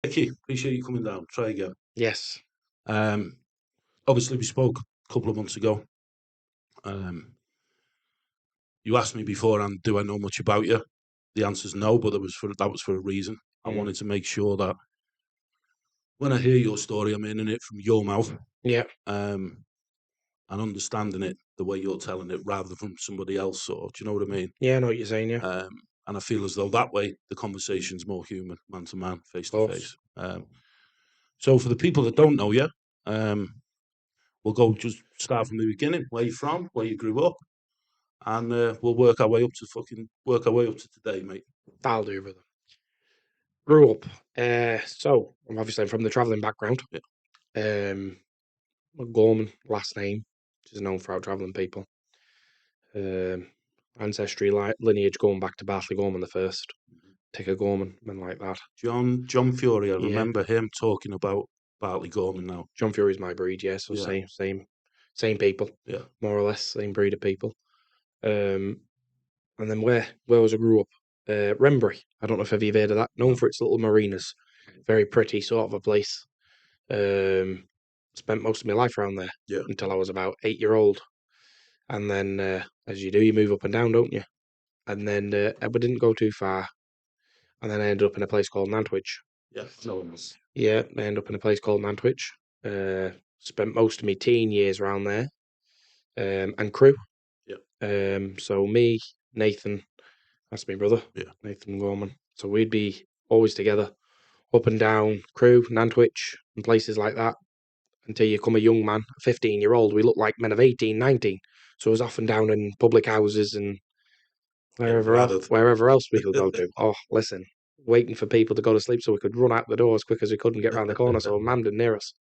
Vicky, appreciate you coming down. Try again. Yes. Um, Obviously, we spoke a couple of months ago. You asked me beforehand, do I know much about you? The answer's no, but that was for a reason. I wanted to make sure that when I hear your story, I'm hearing it from your mouth. Yeah. And understanding it the way you're telling it, rather than from somebody else. Or do you know what I mean? Yeah, I know what you're saying. Yeah. And I feel as though that way the conversation's more human, man to man, face to face. So for the people that don't know you, we'll go just start from the beginning. Where you from? Where you grew up? And we'll work our way up to today, mate. That'll do, brother. Grew up. So I'm obviously from the travelling background. Yeah. Gorman, last name, which is known for out travelling people. Ancestry lineage going back to Bartley Gorman the first. Ticker Gorman, men like that. John Fury. I Yeah. remember him talking about Bartley Gorman now. John Fury's my breed, yeah. So same people. Yeah. More or less, same breed of people. And then where was I grew up? Wrenbury. I don't know if you've heard of that. Known for its little marinas. Very pretty sort of a place. Spent most of my life around there until I was about 8 years old. And then, as you do, you move up and down, don't you? And then we didn't go too far. And then I ended up in a place called Nantwich. Yeah, no one was. Yeah, I ended up in a place called Nantwich. Spent most of my teen years around there. And Crewe. Yeah. So me, Nathan, that's my brother. Yeah. Nathan Gorman. So we'd be always together, up and down Crewe, Nantwich, and places like that. Until you come a young man, a 15-year-old, we looked like men of 18, 19. So I was off and down in public houses and wherever else we could go to. Oh, listen, waiting for people to go to sleep so we could run out the door as quick as we could and get round the corner so a man didn't near us.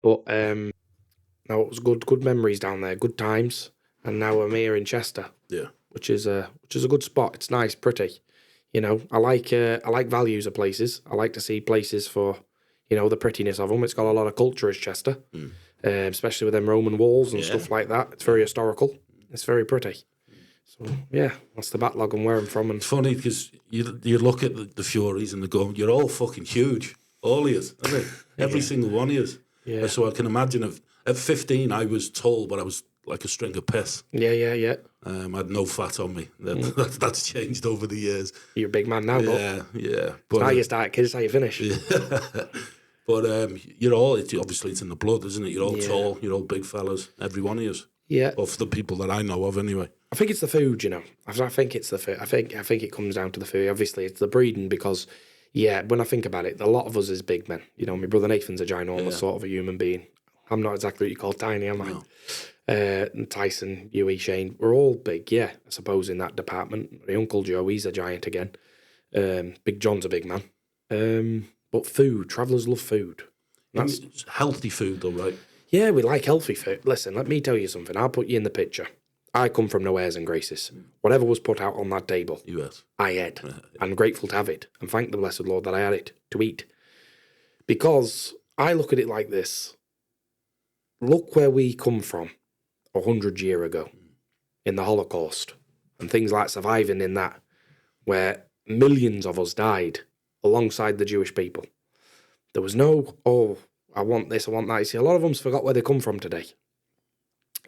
But no, it was good memories down there, good times. And now I'm here in Chester. Yeah. Which is a good spot. It's nice, pretty. You know, I like values of places. I like to see places for, you know, the prettiness of them. It's got a lot of culture as Chester, especially with them Roman walls and stuff like that. It's very historical. It's very pretty. So yeah, that's the backlog and where I'm from. And it's funny because you look at the Furies and the Gorman, you're all fucking huge, all of you, isn't it? Every single one of you. Yeah. So I can imagine at 15 I was tall, but I was like a string of piss. Yeah. I had no fat on me. That's changed over the years. You're a big man now, yeah. But how you start, kids, how you finish. Yeah. But you're all, obviously it's in the blood, isn't it? You're all tall, you're all big fellas, every one of you. Yeah. Or for the people that I know of, anyway. I think it's the food, you know. I think it's the food. I think it comes down to the food. Obviously, it's the breeding because, when I think about it, a lot of us is big men. You know, my brother Nathan's a ginormous sort of a human being. I'm not exactly what you call tiny, am I? No. And Tyson, Huey, Shane, we're all big, I suppose, in that department. My Uncle Joe, he's a giant again. Big John's a big man. But food, travellers love food. It's healthy food, though, right? Yeah, we like healthy food. Listen, let me tell you something. I'll put you in the picture. I come from no airs and graces. Whatever was put out on that table, I ate. I'm grateful to have it. And thank the blessed Lord that I had it to eat. Because I look at it like this. Look where we come from 100 years ago in the Holocaust and things like surviving in that, where millions of us died alongside the Jewish people. There was no, I want this, I want that. You see, a lot of them's forgot where they come from today.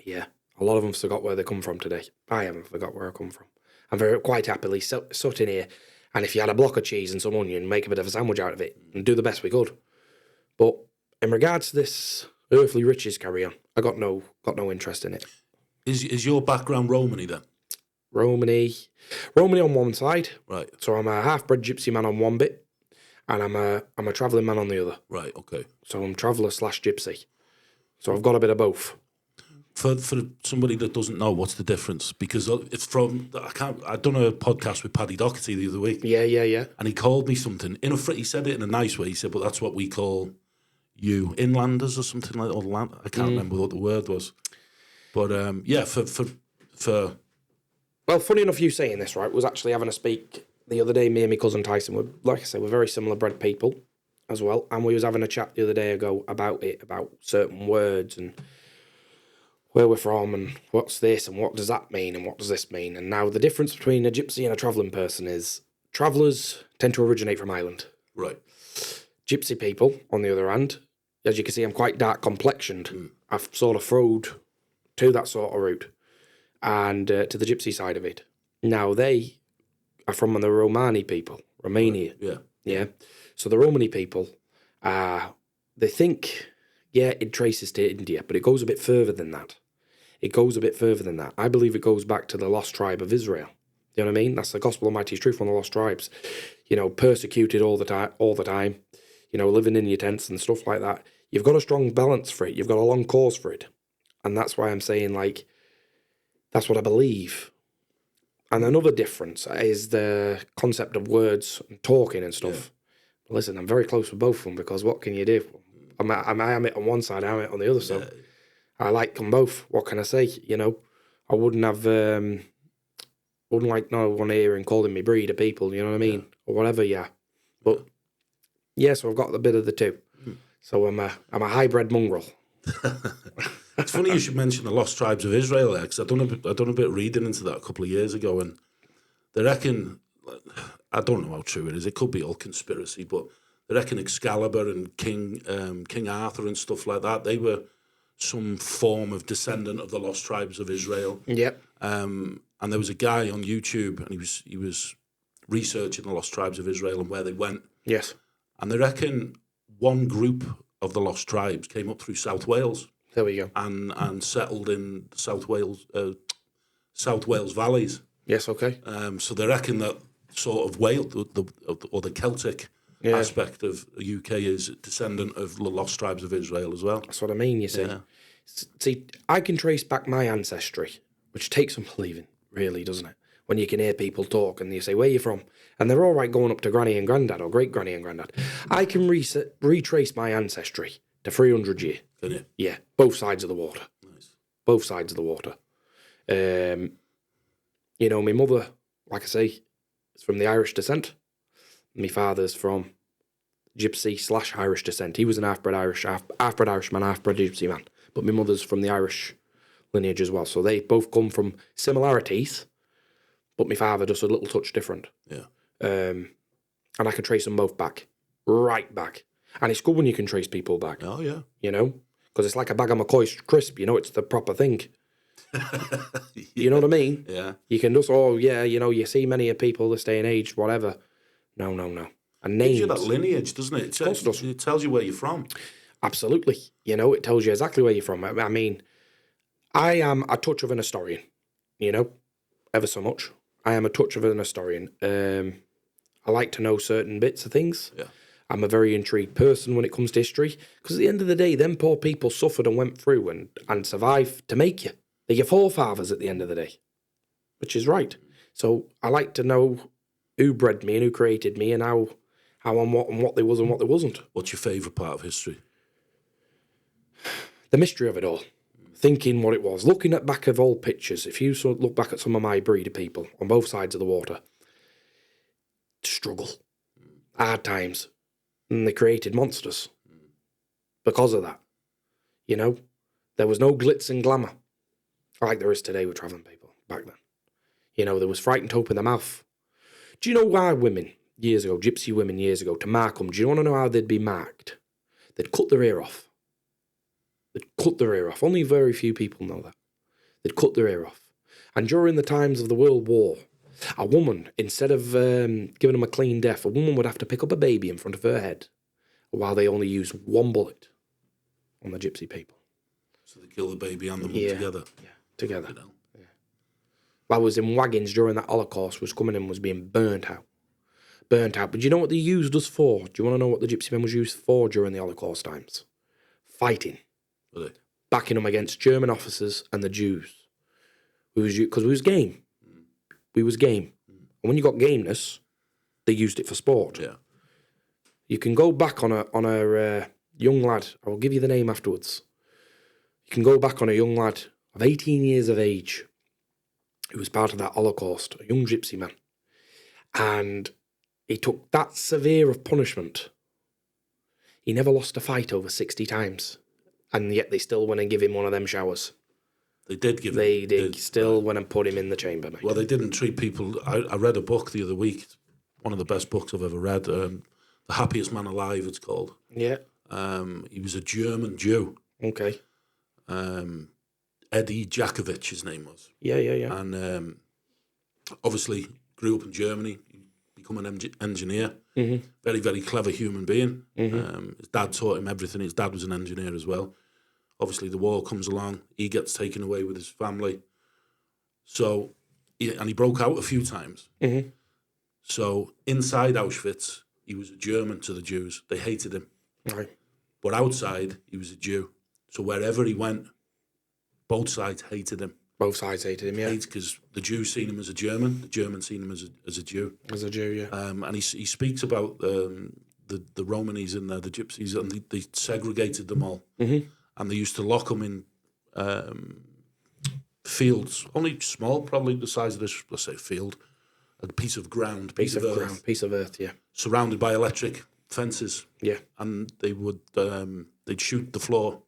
Yeah, a lot of them forgot where they come from today. I haven't forgot where I come from. I'm very quite happily sitting here, and if you had a block of cheese and some onion, make a bit of a sandwich out of it and do the best we could. But in regards to this earthly riches carry on, I got no interest in it. Is your background Romany then? Romany on one side. Right. So I'm a half-bred gypsy man on one bit, and I'm a travelling man on the other. Right, okay. So I'm traveller / gypsy. So I've got a bit of both. For somebody that doesn't know, what's the difference? Because it's from I done a podcast with Paddy Doherty the other week. Yeah. And he called me something he said it in a nice way. He said, "But that's what we call you inlanders or something like that." I can't remember what the word was. But for well, funny enough, you saying this, right? Was actually having a speak the other day. Me and my cousin Tyson were, like I said, we're very similar bred people as well, and we was having a chat the other day ago about certain words and where we're from and what's this and what does that mean and what does this mean. And now the difference between a gypsy and a travelling person is travellers tend to originate from Ireland. Right. Gypsy people, on the other hand, as you can see, I'm quite dark complexioned. I've sort of throwed to that sort of route and to the Gypsy side of it. Now, they are from the Romani people, Romania. Right. Yeah. So the Romani people, they think, it traces to India, but it goes a bit further than that. I believe it goes back to the lost tribe of Israel. You know what I mean? That's the gospel of mighty truth on the lost tribes. Persecuted all the time, living in your tents and stuff like that. You've got a strong balance for it. You've got a long cause for it. And that's why I'm saying, like, that's what I believe. And another difference is the concept of words and talking and stuff. Yeah. Listen, I'm very close with both of them because what can you do? I'm it on one side, I'm it on the other. So I like them both. What can I say? I wouldn't have, wouldn't like no one hearing calling me breed of people, you know what I mean? Or whatever, But, so I've got a bit of the two. So I'm a hybrid mongrel. It's funny you should mention the Lost Tribes of Israel there, because I've done a bit of reading into that a couple of years ago, and they reckon, I don't know how true it is, it could be all conspiracy, but they reckon Excalibur and King Arthur and stuff like that, they were some form of descendant of the Lost Tribes of Israel. Yep. And there was a guy on YouTube, and he was researching the Lost Tribes of Israel and where they went. Yes. And they reckon one group of the Lost Tribes came up through South Wales. There we go. And settled in South Wales valleys. Yes, okay. So they reckon that sort of Wales, the Celtic aspect of the UK is a descendant of the Lost Tribes of Israel as well. That's what I mean, you see. Yeah. See, I can trace back my ancestry, which takes some believing, really, doesn't it? When you can hear people talk and you say, where are you from? And they're all right going up to granny and granddad or great-granny and granddad. I can retrace my ancestry to 300 years. Can you? Yeah, both sides of the water. Nice. Both sides of the water. My mother, like I say, is from the Irish descent. My father's from Gypsy/Irish descent. He was an half-bred Irishman, half-bred Gypsy man. But my mother's from the Irish lineage as well. So they both come from similarities, but my father just a little touch different. Yeah. And I can trace them both back. Right back. And it's good when you can trace people back. Oh, yeah. Because it's like a bag of McCoy's crisp, it's the proper thing. You know what I mean? Yeah. You can just, you see many people this day and age, whatever. No. And names. It gives you that lineage, doesn't it? It tells you where you're from. Absolutely. It tells you exactly where you're from. I mean, I am a touch of an historian, ever so much. I am a touch of an historian. I like to know certain bits of things. Yeah. I'm a very intrigued person when it comes to history, because at the end of the day, them poor people suffered and went through and survived to make you. They're your forefathers at the end of the day, which is right. So I like to know who bred me and who created me and how and what they was and what they wasn't. What's your favourite part of history? The mystery of it all. Thinking what it was. Looking at back of old pictures, if you sort of look back at some of my breed of people on both sides of the water, struggle, hard times. And they created monsters because of that. There was no glitz and glamour like there is today with travelling people back then. There was frightened hope in the mouth. Do you know why women years ago, gypsy women years ago, to mark them, do you want to know how they'd be marked? They'd cut their ear off. Only very few people know that. They'd cut their ear off. And during the times of the World War, a woman, instead of giving them a clean death, a woman would have to pick up a baby in front of her head while they only used one bullet on the gypsy people. So they kill the baby and the mum together? Yeah, together. Yeah. I was in wagons during that Holocaust, was coming in, was being burnt out. But do you know what they used us for? Do you want to know what the gypsy men was used for during the Holocaust times? Fighting. Really? Backing them against German officers and the Jews. Because we was game. We was game. And when you got gameness, they used it for sport. Yeah. You can go back on a young lad. I will give you the name afterwards. You can go back on a young lad of 18 years of age who was part of that Holocaust, a young gypsy man. And he took that severe of punishment. He never lost a fight over 60 times. And yet they still went and give him one of them showers. They did give him. They did still went and put him in the chamber. Mate. Well, they didn't treat people. I read a book the other week, one of the best books I've ever read. The Happiest Man Alive, it's called. Yeah. He was a German Jew. Okay. Eddie Jakovich, his name was. Yeah. And obviously grew up in Germany, become an engineer. Mm-hmm. Very, very clever human being. Mm-hmm. His dad taught him everything. His dad was an engineer as well. Obviously, the war comes along. He gets taken away with his family. So, and he broke out a few times. Mm-hmm. So, inside Auschwitz, he was a German to the Jews. They hated him. Right. But outside, he was a Jew. So, wherever he went, both sides hated him. Both sides hated him, yeah. Because the Jews seen him as a German, the Germans seen him as a Jew. As a Jew, yeah. And he speaks about the Romanis in there, the Gypsies, and they segregated them all. Mm-hmm. And they used to lock them in fields, only small, probably the size of this, let's say, field, a piece of ground, piece of earth, yeah. surrounded by electric fences. Yeah. And they would they'd shoot the floor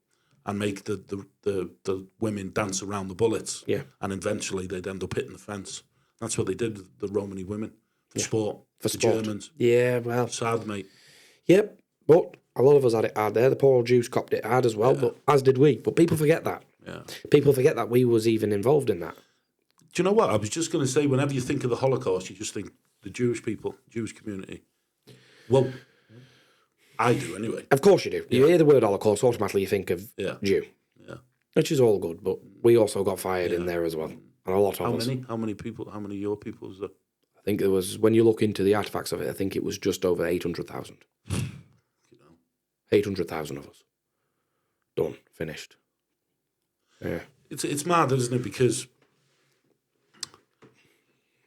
and make the women dance around the bullets. Yeah. And eventually they'd end up hitting the fence. That's what they did with the Romani women for sport. For the sport. Germans. Yeah, well. Sad, mate. Yep. But a lot of us had it hard there. The poor Jews copped it hard as well, but as did we. But people forget that. Yeah. People forget that we was even involved in that. Do you know what? I was just going to say, whenever you think of the Holocaust, you just think the Jewish people, Jewish community. Well, I do anyway. Of course you do. You hear the word Holocaust, automatically you think of Jew. Yeah. Which is all good, but we also got fired in there as well. And a lot of us. How many of your people was there? I think there was, when you look into the artifacts of it, I think it was just over 800,000. 800,000 of us. Done. Finished. Yeah. It's mad, isn't it? Because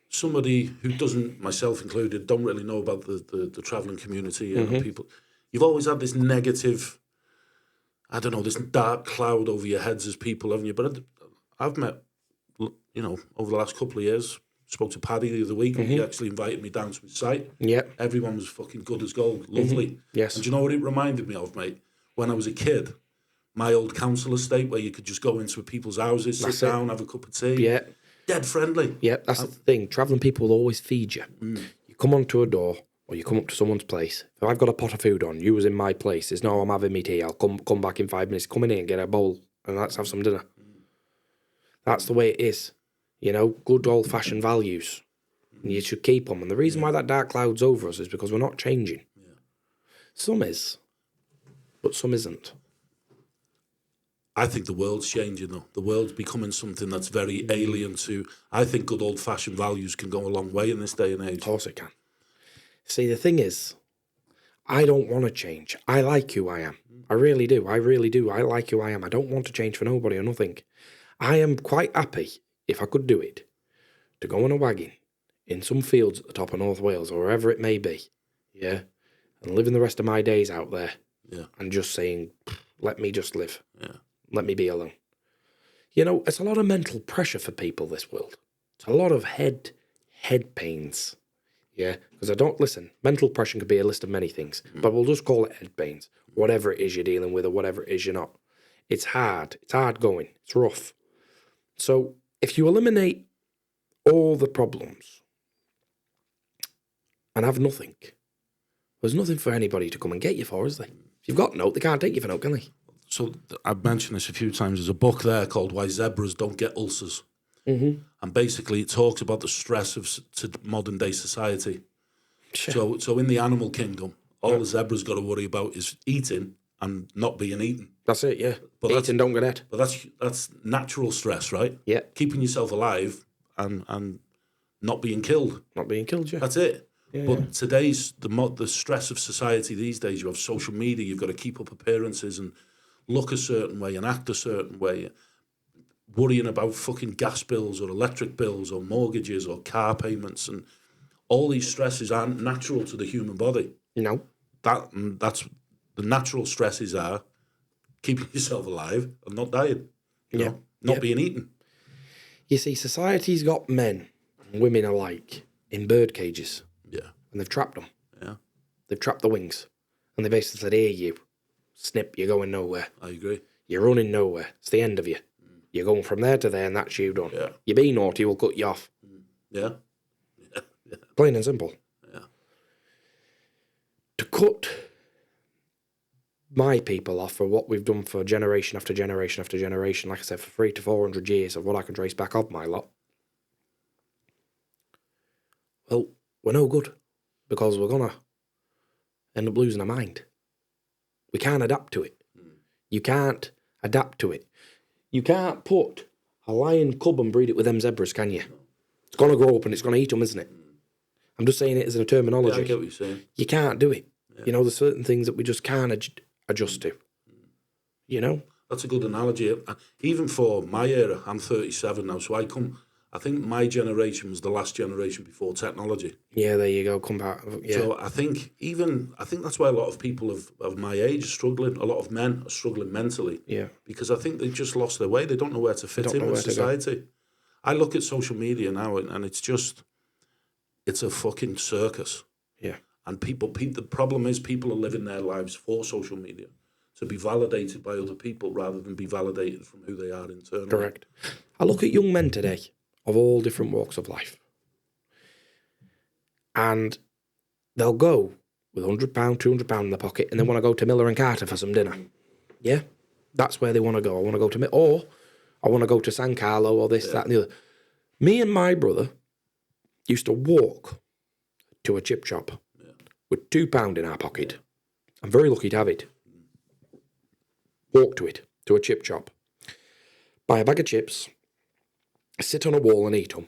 somebody who doesn't, myself included, don't really know about the travelling community and people. You've always had this negative, I don't know, this dark cloud over your heads as people, haven't you? But I've met, over the last couple of years, spoke to Paddy the other week, and he actually invited me down to his site. Yeah. Everyone was fucking good as gold, lovely. Yes. And do you know what it reminded me of, mate? When I was a kid, my old council estate, where you could just go into people's houses, sit down, have a cup of tea. Yeah. Dead friendly. Yeah, that's the thing. Travelling people will always feed you. You come onto a door, or you come up to someone's place. If I've got a pot of food on, you was in my place. There's no, I'm having me tea. I'll come back in 5 minutes. Come in here and get a bowl, and let's have some dinner. That's the way it is. Good old-fashioned values. And you should keep them. And the reason why that dark cloud's over us is because we're not changing. Yeah. Some is, but some isn't. I think the world's changing, though. The world's becoming something that's very alien to... I think good old-fashioned values can go a long way in this day and age. Of course it can. See, the thing is, I don't want to change. I like who I am. I really do. I really do. I like who I am. I don't want to change for nobody or nothing. I am quite happy, if I could do it, to go on a wagon in some fields at the top of North Wales or wherever it may be, yeah, and living the rest of my days out there, and just saying, let me just live. Yeah. Let me be alone. It's a lot of mental pressure for people, this world. It's a lot of head pains. Yeah, because listen, mental pressure could be a list of many things, but we'll just call it head pains. Whatever it is you're dealing with or whatever it is you're not. It's hard. It's hard going. It's rough. So if you eliminate all the problems and have nothing, there's nothing for anybody to come and get you for, is there? If you've got note, they can't take you for note, can they? So I've mentioned this a few times. There's a book there called Why Zebras Don't Get Ulcers. Mm-hmm. And basically it talks about the stress of modern day society. Sure. So in the animal kingdom, all the zebra's got to worry about is eating and not being eaten. That's it, yeah. But eating, don't get it. But that's natural stress, right? Yeah. Keeping yourself alive and not being killed. Not being killed, yeah. That's it. Yeah, but today's, the stress of society these days, you have social media, you've got to keep up appearances and look a certain way and act a certain way, worrying about fucking gas bills or electric bills or mortgages or car payments, and all these stresses aren't natural to the human body. No. That's the natural stresses are keeping yourself alive and not dying, not being eaten. You see, society's got men and women alike in bird cages. Yeah. And they've trapped them. Yeah. They've trapped the wings. And they basically said, here you, snip, you're going nowhere. I agree. You're running nowhere. It's the end of you. You're going from there to there and that's you done. Yeah. You be naughty, we'll cut you off. Yeah. Plain and simple. Yeah. to cut my people off for what we've done for generation after generation after generation, like I said, for 300 to 400 years of what I can trace back of my lot, well, we're no good, because we're going to end up losing our mind. We can't adapt to it. You can't adapt to it. You can't put a lion cub and breed it with them zebras, can you? It's going to grow up and it's going to eat them, isn't it? I'm just saying it as a terminology. Yeah, I get what you're saying. You can't do it. Yeah. You know, there's certain things that we just can't adjust to. You know? That's a good analogy. Even for my era, I'm 37 now, so I think my generation was the last generation before technology. Yeah, there you go. Come back. Yeah. So I think that's why a lot of people of my age are struggling. A lot of men are struggling mentally. Yeah. Because I think they've just lost their way. They don't know where to fit in with society. I look at social media now and it's a fucking circus. Yeah. And the problem is people are living their lives for social media, to be validated by other people rather than be validated from who they are internally. Correct. I look at young men today of all different walks of life, and they'll go with £100, £200 in their pocket, and they want to go to Miller and Carter for some dinner. Yeah, that's where they want to go. I want to go to or I want to go to San Carlo or this, that, and the other. Me and my brother used to walk to a chip shop with £2 in our pocket. I'm very lucky to have it. Walk to a chip shop, buy a bag of chips, sit on a wall and eat them,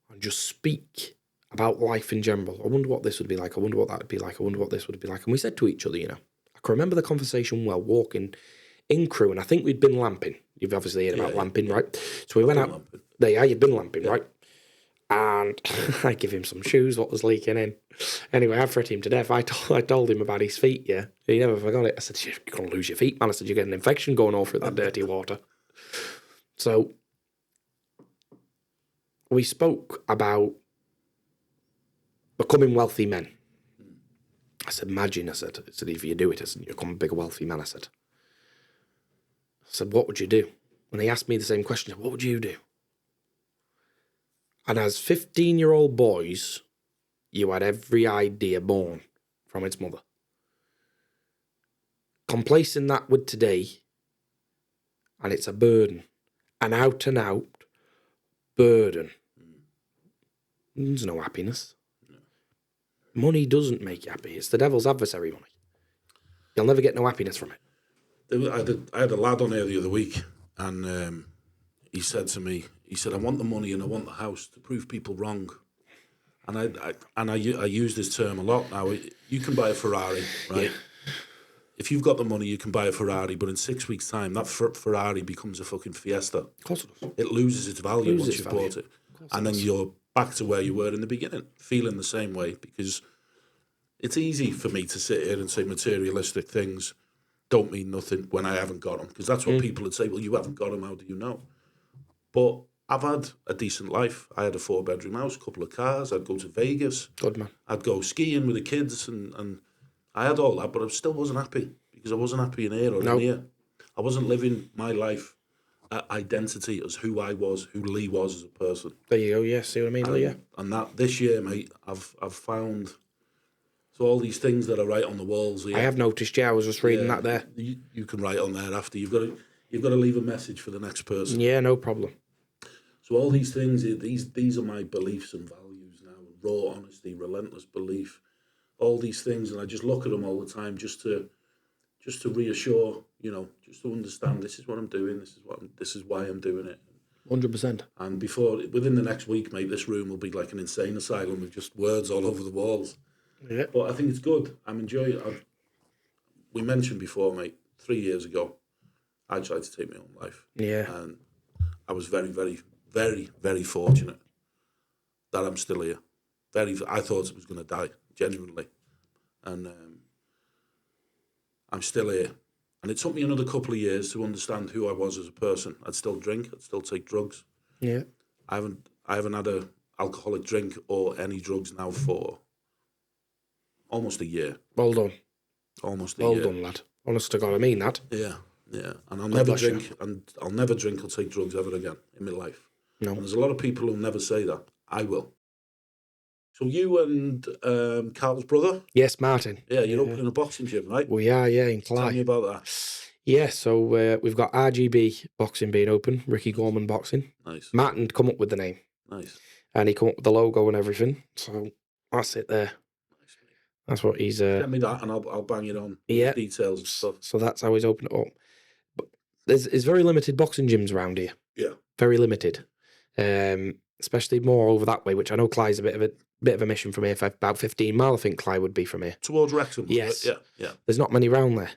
and just speak about life in general. I wonder what this would be like. I wonder what that would be like. I wonder what this would be like. And we said to each other, you know, I can remember the conversation well, walking in Crewe, and I think we'd been lamping. You've obviously heard about lamping, right? So we went out. There you are, you've been lamping, right? And I give him some shoes, what was leaking in. Anyway, I fretted him to death. I told him about his feet, yeah. He never forgot it. I said, you're going to lose your feet, man. I said, you get an infection going all through that dirty water. So we spoke about becoming wealthy men. I said, imagine, I said, if you do it, I said, you become a big wealthy man, I said, what would you do? When they asked me the same question, what would you do? And as 15-year-old boys, you had every idea born from its mother. Complacing that with today, and it's a burden, an out-and-out burden. There's no happiness. Money doesn't make you happy. It's the devil's adversary, money. You'll never get no happiness from it. I had a lad on here the other week, and he said to me, I want the money and I want the house to prove people wrong. And I use this term a lot now. You can buy a Ferrari, right? Yeah. If you've got the money, you can buy a Ferrari, but in 6 weeks' time, that Ferrari becomes a fucking Fiesta. Of course it does. It loses its value once you've bought it. And then you're back to where you were in the beginning, feeling the same way, because it's easy for me to sit here and say materialistic things don't mean nothing when I haven't got them, because that's what people would say, well, you haven't got them, how do you know? But I've had a decent life. I had a 4-bedroom house, a couple of cars. I'd go to Vegas. Good man. I'd go skiing with the kids, and I had all that, but I still wasn't happy, because I wasn't happy in here or in here. I wasn't living my life identity as who I was, who Lee was as a person. There you go, yeah, see what I mean, Lee, yeah. And that this year, mate, I've found all these things that are right on the walls here. I have noticed, yeah, I was just reading that there. You can write on there after. You've got to leave a message for the next person. Yeah, no problem. So all these things, these are my beliefs and values now. Raw honesty, relentless belief, all these things, and I just look at them all the time just to reassure, you know, just to understand this is what I'm doing, this is why I'm doing it. 100%. And within the next week, mate, this room will be like an insane asylum with just words all over the walls. Yeah. But I think it's good. I'm enjoying it. We mentioned before, mate, 3 years ago, I tried to take my own life. Yeah. And I was very, very, very, very fortunate that I'm still here. I thought I was going to die, genuinely. And I'm still here. And it took me another couple of years to understand who I was as a person. I'd still drink. I'd still take drugs. Yeah. I haven't had an alcoholic drink or any drugs now for almost a year. Well done. Almost a year. Well done, lad. Honest to God, I mean that. Yeah. And I'll never drink, and I'll never drink or take drugs ever again in my life. No. And there's a lot of people who never say that. I will. So you and Carl's brother? Yes, Martin. Yeah, you're opening a boxing gym, right? We are, yeah, in Clyde. Tell me about that. Yeah, so we've got RGB Boxing being open, Ricky Gorman Boxing. Nice. Martin come up with the name. Nice. And he come up with the logo and everything. So that's it there. Nice, mate. That's what he's... Send me that and I'll bang it on. Yeah. Details and stuff. So that's how he's opened it up. But there's very limited boxing gyms around here. Yeah. Very limited. Especially more over that way, which I know Clyde's a bit of a mission from here. About 15 mile, I think Clyde would be from here. Towards Wrexham. Yes. Yeah. There's not many round there.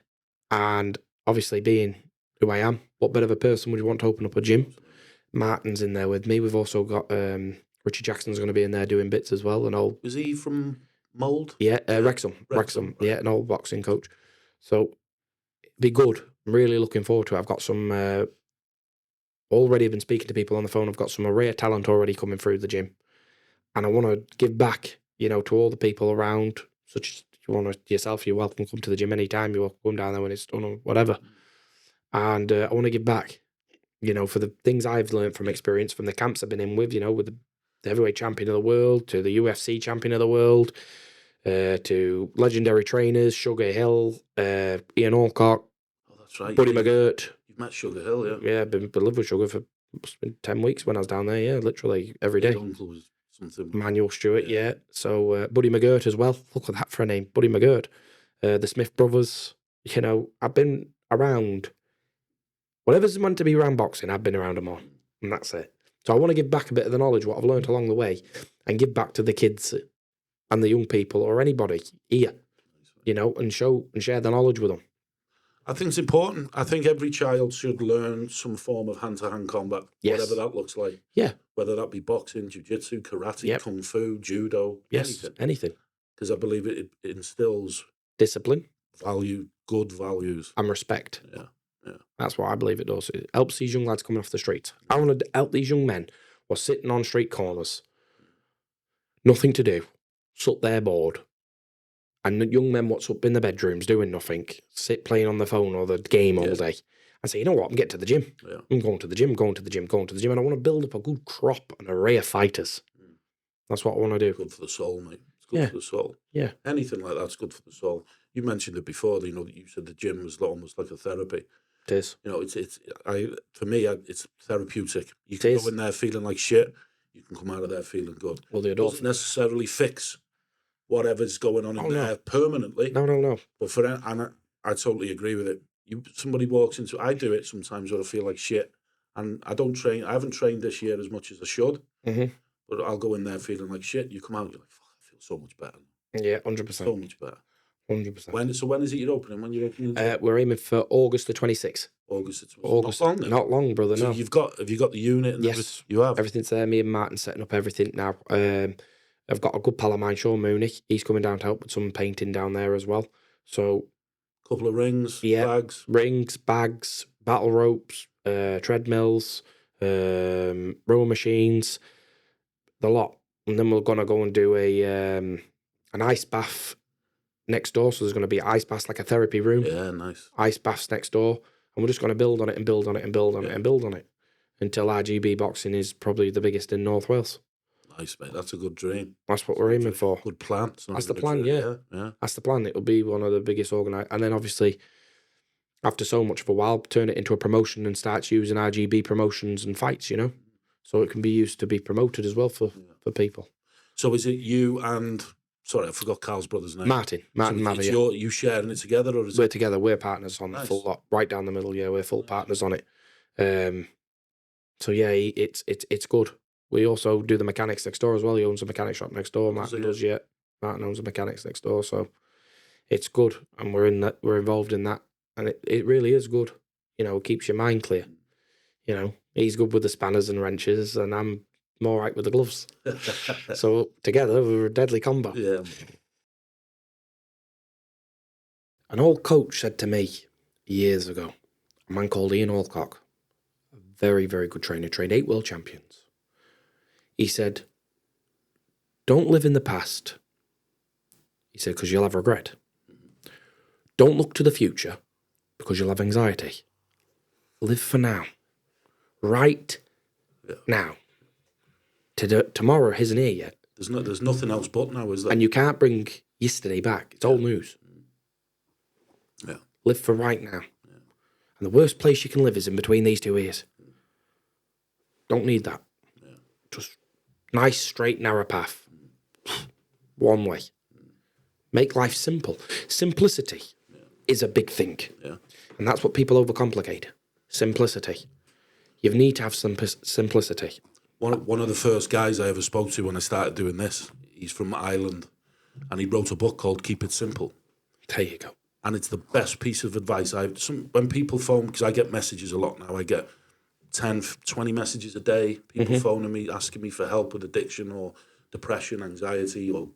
And obviously being who I am, what better of a person would you want to open up a gym? Martin's in there with me. We've also got Richie Jackson's going to be in there doing bits as well. And all. Was he from Mould? Yeah, Wrexham. Yeah, an old boxing coach. So it'd be good. I'm really looking forward to it. I've got some already been speaking to people on the phone. I've got some array of talent already coming through the gym. And I want to give back, to all the people around, such as yourself, you're welcome to come to the gym anytime. You're welcome to come down there when it's done or whatever. And I want to give back, for the things I've learned from experience, from the camps I've been in with, with the heavyweight champion of the world, to the UFC champion of the world, to legendary trainers, Sugar Hill, Ian Alcock, that's right. Buddy McGirt. You've met Sugar Hill, yeah? Yeah, I've been living with Sugar for must have been 10 weeks when I was down there, yeah, literally every day. His uncle was something. Manuel Stewart, yeah. So Buddy McGirt as well. Look at that for a name, Buddy McGirt. The Smith brothers, I've been around, whatever's meant to be around boxing, I've been around them all, and that's it. So I want to give back a bit of the knowledge, what I've learned along the way, and give back to the kids and the young people or anybody here, and show and share the knowledge with them. I think it's important. I think every child should learn some form of hand-to-hand combat, whatever that looks like. Yeah. Whether that be boxing, jiu-jitsu, karate, kung fu, judo, anything. Because I believe it instills discipline, good values. And respect. Yeah. That's what I believe it does. It helps these young lads coming off the streets. I want to help these young men who are sitting on street corners, nothing to do, sat there bored. And the young men what's up in the bedrooms doing nothing, sit playing on the phone or the game all day. I say, you know what, I'm getting to the gym. Yeah. I'm going to the gym, and I want to build up a good crop, an array of fighters. That's what I want to do. Good for the soul, mate. It's good for the soul. Yeah. Anything like that's good for the soul. You mentioned it before, you said the gym was almost like a therapy. It is. For me, it's therapeutic. You can go in there feeling like shit. You can come out of there feeling good. Well, it doesn't necessarily fix whatever's going on in there permanently. No. But I totally agree with it. Somebody walks into, I do it sometimes where I feel like shit, and I don't train. I haven't trained this year as much as I should. Mm-hmm. But I'll go in there feeling like shit. You come out, you're like, fuck, I feel so much better. Yeah, 100%. So much better. 100%. When is it you're opening? When you're opening? We're aiming for August the 26th. August. Not long, brother. So no. Have you got the unit? And yes, you have. Everything's there. Me and Martin setting up everything now. I've got a good pal of mine, Sean Mooney. He's coming down to help with some painting down there as well. So, couple of rings, bags, battle ropes, treadmills, rower machines, the lot. And then we're gonna go and do an ice bath next door. So there's gonna be an ice bath, like a therapy room. Yeah, nice. Ice baths next door, and we're just gonna build on it and build on it and build on it and build on it until RGB boxing is probably the biggest in North Wales. Nice, mate. That's a good dream. That's what we're aiming for. Good plan. That's the plan, yeah. That's the plan. It'll be one of the biggest organised. And then obviously, after so much of a while, turn it into a promotion and start using RGB promotions and fights, So it can be used to be promoted as well for people. So is it you and... Sorry, I forgot Carl's brother's name. Martin Mather, you sharing it together? Or we're together. We're partners on the full lot. Right down the middle, we're full partners on it. So, it's good. We also do the mechanics next door as well. He owns a mechanic shop next door. Martin does, Martin owns a mechanics next door, so it's good. And we're involved in that. And it really is good. It keeps your mind clear. He's good with the spanners and wrenches, and I'm more right with the gloves. So together, we're a deadly combo. Yeah. An old coach said to me years ago, a man called Ian Alcock, a very, very good trainer, trained 8 world champions. He said, don't live in the past. He said, because you'll have regret. Don't look to the future, because you'll have anxiety. Live for now. Right now. Tomorrow isn't here yet. There's nothing else but now, is there? And you can't bring yesterday back. It's old news. Yeah. Live for right now. Yeah. And the worst place you can live is in between these two ears. Don't need that. Yeah. Just nice, straight, narrow path. One way. Make life simple. Simplicity is a big thing. Yeah. And that's what people overcomplicate. Simplicity. You need to have some simplicity. One of the first guys I ever spoke to when I started doing this, he's from Ireland, and he wrote a book called Keep It Simple. There you go. And it's the best piece of advice when people phone, because I get messages a lot now, I get 10, 20 messages a day, people phoning me, asking me for help with addiction or depression, anxiety, or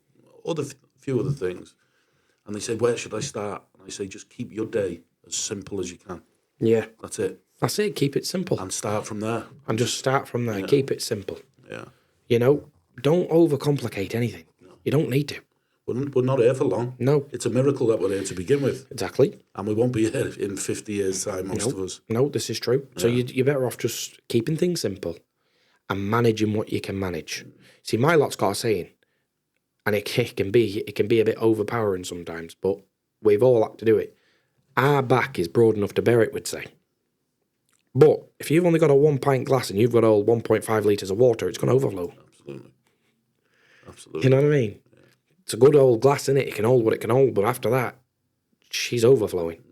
few other things. And they say, where should I start? And I say, just keep your day as simple as you can. Yeah. That's it. That's it. Keep it simple. And start from there. And just start from there. Yeah. Keep it simple. Yeah. You know, don't overcomplicate anything. No. You don't need to. We're not here for long. No. It's a miracle that we're here to begin with. Exactly. And we won't be here in 50 years' time, most of us. No, this is true. Yeah. So you're better off just keeping things simple and managing what you can manage. See, my lot's got a saying, and it can be a bit overpowering sometimes, but we've all had to do it. Our back is broad enough to bear it, we'd say. But if you've only got a 1 pint glass and you've got all 1.5 litres of water, it's going to overflow. Absolutely. You know what I mean? Yeah. It's a good old glass, innit? It can hold what it can hold, but after that, she's overflowing.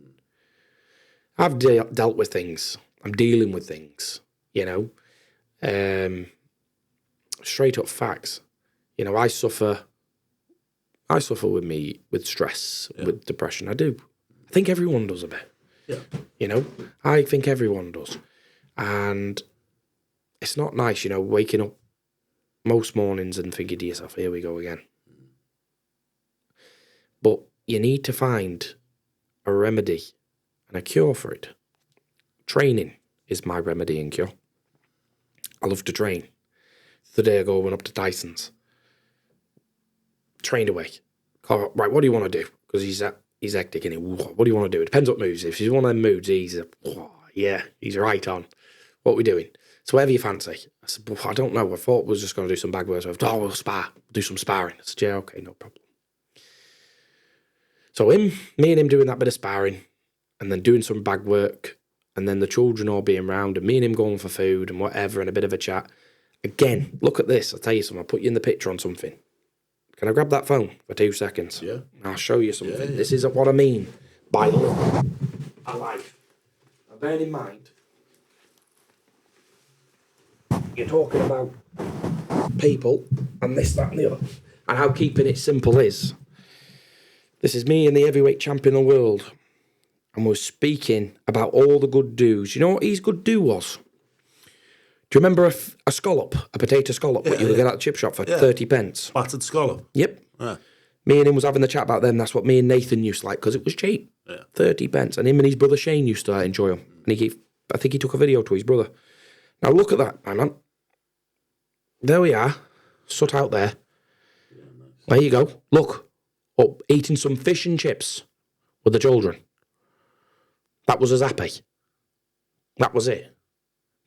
I've dealt with things. I'm dealing with things, you know. Straight up facts. You know, I suffer with stress, with depression. I do. I think everyone does a bit. Yeah. You know, I think everyone does. And it's not nice, you know, waking up most mornings and thinking to yourself, here we go again. But you need to find a remedy and a cure for it. Training is my remedy and cure. I love to train. The day ago, I went up to Tyson's. Trained away. Right, what do you want to do? Because he's hectic, and what do you want to do? It depends what moods. If he's one of them moods, he's right on. What are we doing? So whatever you fancy. I said, I don't know. I thought we was just going to do some bag work. So I thought, we'll do some sparring. I said, yeah, okay, no problem. So me and him doing that bit of sparring, and then doing some bag work, and then the children all being around, and me and him going for food and whatever, and a bit of a chat. Again, look at this. I'll tell you something. I'll put you in the picture on something. Can I grab that phone for 2 seconds? Yeah. I'll show you something. Yeah. This is what I mean by love a life. Now, bear in mind, you're talking about people and this, that, and the other, and how keeping it simple is. This is me and the heavyweight champion of the world, and we're speaking about all the good do's. You know what his good do was? Do you remember a scallop, a potato scallop, what you could get at the chip shop for 30 pence? Battered scallop? Yep. Yeah. Me and him was having the chat about them. That's what me and Nathan used to like, because it was cheap. Yeah. 30 pence. And him and his brother Shane used to enjoy them. And I think he took a video to his brother. Now look at that, my man. There we are. Sat out there. Yeah, nice. There you go. Look. Up eating some fish and chips with the children. That was us happy. That was it.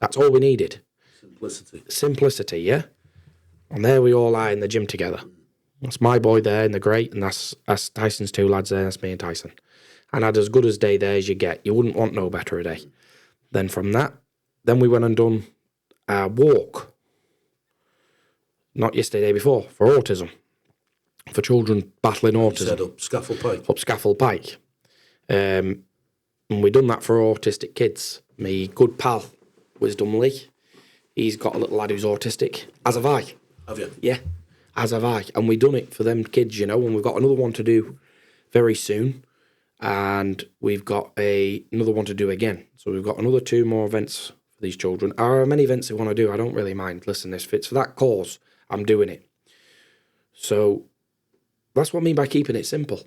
That's all we needed. Simplicity, yeah? And there we all are in the gym together. That's my boy there in the grate, and that's Tyson's two lads there, that's me and Tyson. And I had as good a day there as you get. You wouldn't want no better a day. Then from that, then we went and done a walk. Not yesterday, day before, for autism. For children battling autism. You said up Scaffold Pike. Up Scaffold Pike. And we done that for autistic kids. Me good pal, Wisdom Lee. He's got a little lad who's autistic, as have I. Have you? Yeah, as have I. And we done it for them kids, you know, and we've got another one to do very soon. And we've got another one to do again. So we've got another 2 more events for these children. Are many events they want to do, I don't really mind. Listen, if it's for that cause, I'm doing it. So that's what I mean by keeping it simple.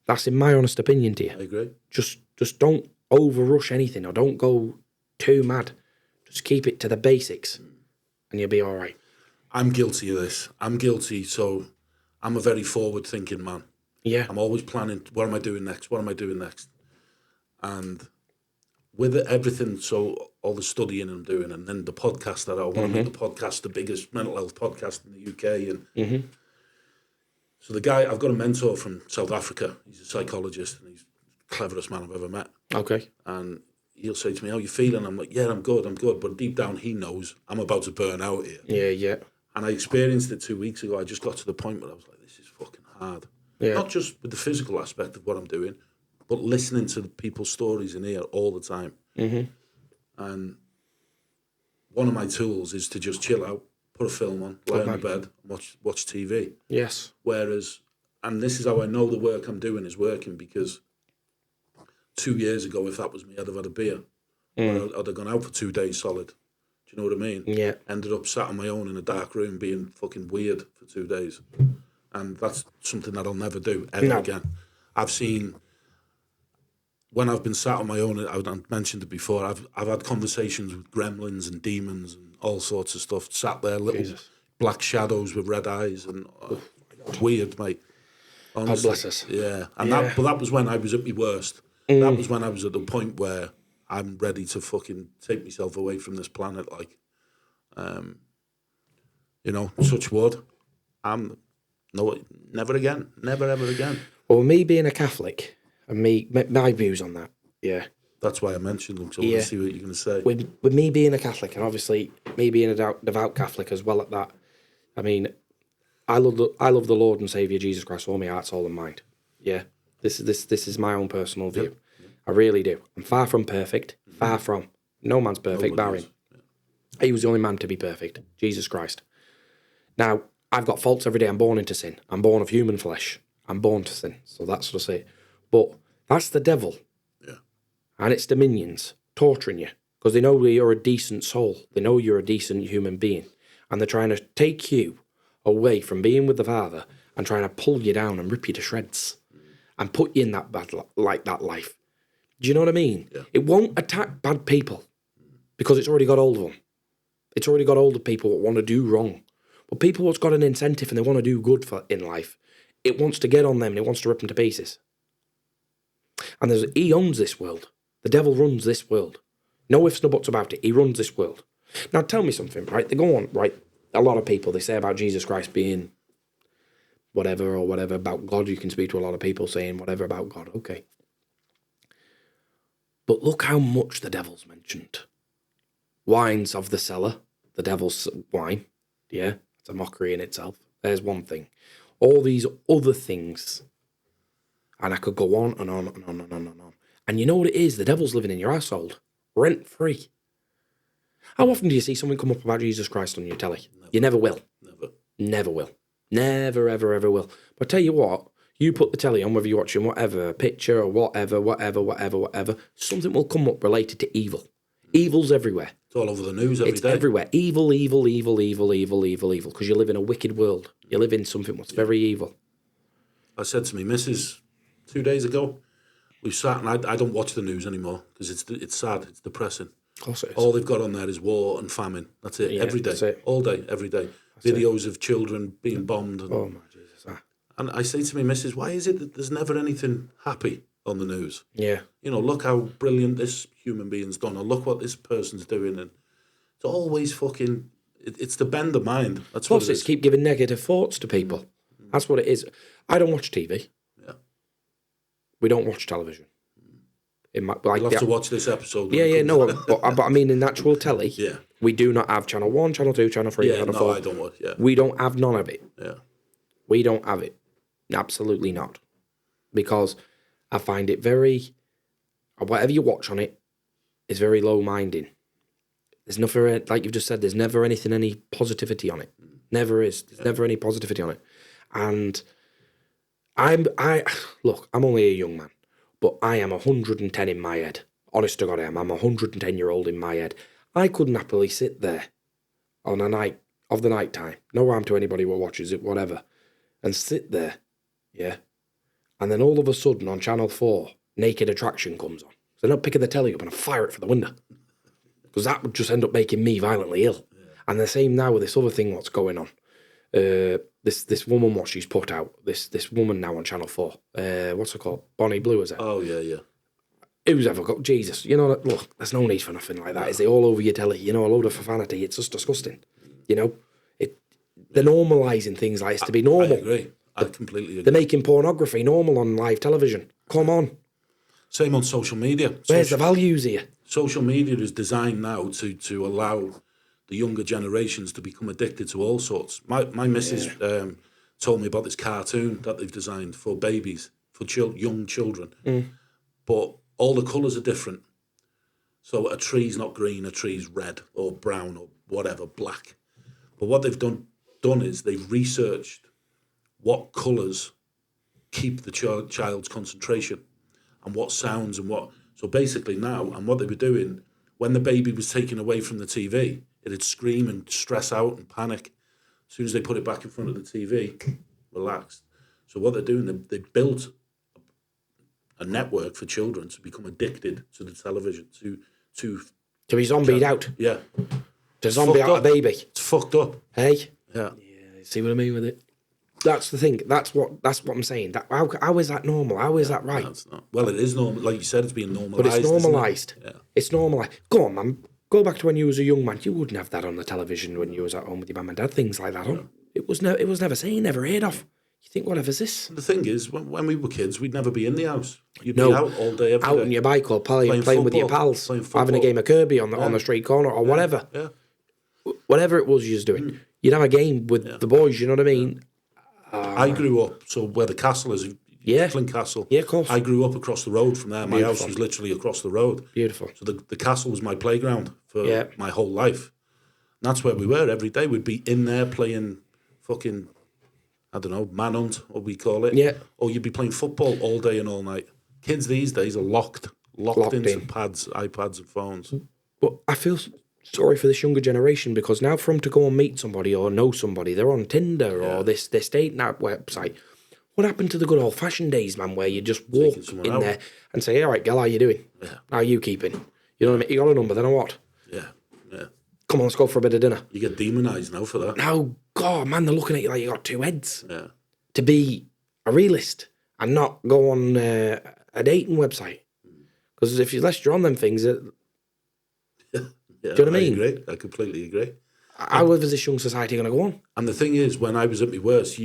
That's in my honest opinion to you. I agree. Just don't overrush anything, or don't go too mad. Just keep it to the basics and you'll be all right. I'm guilty of this. I'm guilty, so I'm a very forward-thinking man. Yeah. I'm always planning, what am I doing next? What am I doing next? And with everything, so all the studying I'm doing, and then the podcast that I want to make the podcast the biggest mental health podcast in the UK. And so the guy, I've got a mentor from South Africa. He's a psychologist, and he's the cleverest man I've ever met. Okay. And he'll say to me, "How you feeling?" I'm like, "Yeah, I'm good. But deep down, he knows I'm about to burn out here. Yeah. And I experienced it 2 weeks ago. I just got to the point where I was like, this is fucking hard. Yeah. Not just with the physical aspect of what I'm doing, but listening to people's stories in here all the time. And one of my tools is to just chill out, put a film on, lie on the bed, watch TV. Yes. Whereas, and this is how I know the work I'm doing is working, because 2 years ago, if that was me, I'd have had a beer. Or I'd have gone out for 2 days solid. Do you know what I mean? Yeah. Ended up sat on my own in a dark room being fucking weird for 2 days. And that's something that I'll never do ever again. I've seen, when I've been sat on my own, I've mentioned it before, I've had conversations with gremlins and demons and all sorts of stuff, sat there, little black shadows with red eyes, and it's weird, mate. Honestly. God bless us. Yeah. And that was when I was at my worst. That was when I was at the point where I'm ready to fucking take myself away from this planet, like, touch wood. Never again. Never, ever again. Well, me being a Catholic, and my views on that, yeah. That's why I mentioned them, so I want to see what you're going to say. With me being a Catholic, and obviously me being a devout Catholic as well at that, I mean, I love the Lord and Saviour Jesus Christ with all my heart, soul and mind. Yeah. This is my own personal view. Yep. I really do. I'm far from perfect. Far from. No man's perfect, barring. He was the only man to be perfect. Jesus Christ. Now, I've got faults every day. I'm born into sin. I'm born of human flesh. I'm born to sin. So that's what I say. But that's the devil. Yeah. And its dominions torturing you. Because they know you're a decent soul. They know you're a decent human being. And they're trying to take you away from being with the Father and trying to pull you down and rip you to shreds. And put you in that that life. Do you know what I mean? Yeah. It won't attack bad people because it's already got hold of them. It's already got hold of people that want to do wrong. But people what's got an incentive and they want to do good in life, it wants to get on them and it wants to rip them to pieces. And he owns this world. The devil runs this world. No ifs, no buts about it. He runs this world. Now tell me something, right? They go on, right? A lot of people, they say about Jesus Christ being whatever or whatever about God. You can speak to a lot of people saying whatever about God. Okay. But look how much the devil's mentioned. Wines of the cellar, the devil's wine. Yeah, it's a mockery in itself. There's one thing. All these other things. And I could go on and on and on and on and on. And you know what it is? The devil's living in your household. Rent free. How often do you see something come up about Jesus Christ on your telly? Never. You never will. Never will. Never, ever, ever will. But I tell you what, you put the telly on, whether you're watching whatever, picture or whatever, something will come up related to evil. Evil's everywhere. It's all over the news every day. It's everywhere. Evil, because you live in a wicked world. You live in something that's very evil. I said to me missus 2 days ago, we sat, and I don't watch the news anymore because it's sad, it's depressing. Of course it is. All they've got on there is war and famine. That's it, every day, all day, every day. Videos of children being bombed. And, oh my Jesus. And I say to me missus, why is it that there's never anything happy on the news? Yeah. You know, look how brilliant this human being's done, or look what this person's doing. And it's always fucking, it's to bend the mind. That's what it is. Plus, it's keep giving negative thoughts to people. That's what it is. I don't watch TV. Yeah. We don't watch television. You'll have to watch this episode. But I mean in actual telly, yeah. We do not have Channel 1, Channel 2, Channel 3, Channel 4. I don't watch, We don't have none of it. Yeah. We don't have it. Absolutely not. Because I find it very, whatever you watch on it is very low-minded. There's nothing, like you've just said, there's never any positivity on it. Never is. There's never any positivity on it. And I'm only a young man, but I am 110 in my head. Honest to God, I am. I'm a 110-year-old in my head. I couldn't happily sit there on a night of the night time, no harm to anybody who watches it, whatever, and sit there, yeah, and then all of a sudden on Channel 4, Naked Attraction comes on. So I don't pick the telly up and I fire it for the window, because that would just end up making me violently ill. Yeah. And the same now with this other thing what's going on. This woman, what she's put out, this woman now on Channel 4, what's it called? Bonnie Blue, is it? Oh, yeah. who's ever got Jesus? You know, look, there's no need for nothing like that. Is it all over your telly? You know, a load of profanity. It's just disgusting. You know, they're normalising things like this to be normal. I agree. I completely agree. They're making pornography normal on live television. Come on. Same on social media. Where's the values here? Social media is designed now to allow the younger generations to become addicted to all sorts. My missus told me about this cartoon that they've designed for babies, for young children. But all the colours are different. So a tree's not green, a tree's red or brown or whatever, black. But what they've done is they've researched what colours keep the child's concentration and what sounds and what... So basically now, and what they were doing, when the baby was taken away from the TV, it'd scream and stress out and panic. As soon as they put it back in front of the TV, relaxed. So what they're doing, they built a network for children to become addicted to the television, to be zombied out. Yeah. To zombie out a baby. It's fucked up. Hey? Yeah. See what I mean with it? That's the thing. That's what I'm saying. How is that normal? How is that right? No, it's not. Well, it is normal. Like you said, it's being normalised. But it's normalised. It? Yeah. It's normalised. Go on, man. Go back to when you was a young man. You wouldn't have that on the television when you was at home with your mum and dad. Things like that on. It was never seen, never heard of. You think, whatever's this? The thing is, when we were kids, we'd never be in the house. You'd be out all day, every out day. on your bike or playing with your pals, having a game of Kirby on the street corner or whatever. Yeah. Whatever it was you was doing. You'd have a game with the boys, you know what I mean? I grew up, so where the castle is, Flint Castle. Yeah, of course. I grew up across the road from there. My house was literally across the road. Beautiful. So the castle was my playground for my whole life. And that's where we were every day. We'd be in there playing fucking, I don't know, manhunt, what we call it. Yeah. Or you'd be playing football all day and all night. Kids these days are locked into pads, iPads and phones. But I feel sorry for this younger generation because now for them to go and meet somebody or know somebody, they're on Tinder or this dating app website. What happened to the good old-fashioned days, man, where you just walk in there and say, all right, girl, how you doing? Yeah. How are you keeping? You know what I mean? You got a number, then what? Yeah, yeah. Come on, let's go for a bit of dinner. You get demonised now for that. Now, God, man, they're looking at you like you got two heads. Yeah. To be a realist and not go on a dating website. Because if you're on them things... Yeah, do you know what I mean? Agree. I completely agree. How is this young society going to go on? And the thing is, when I was at my worst,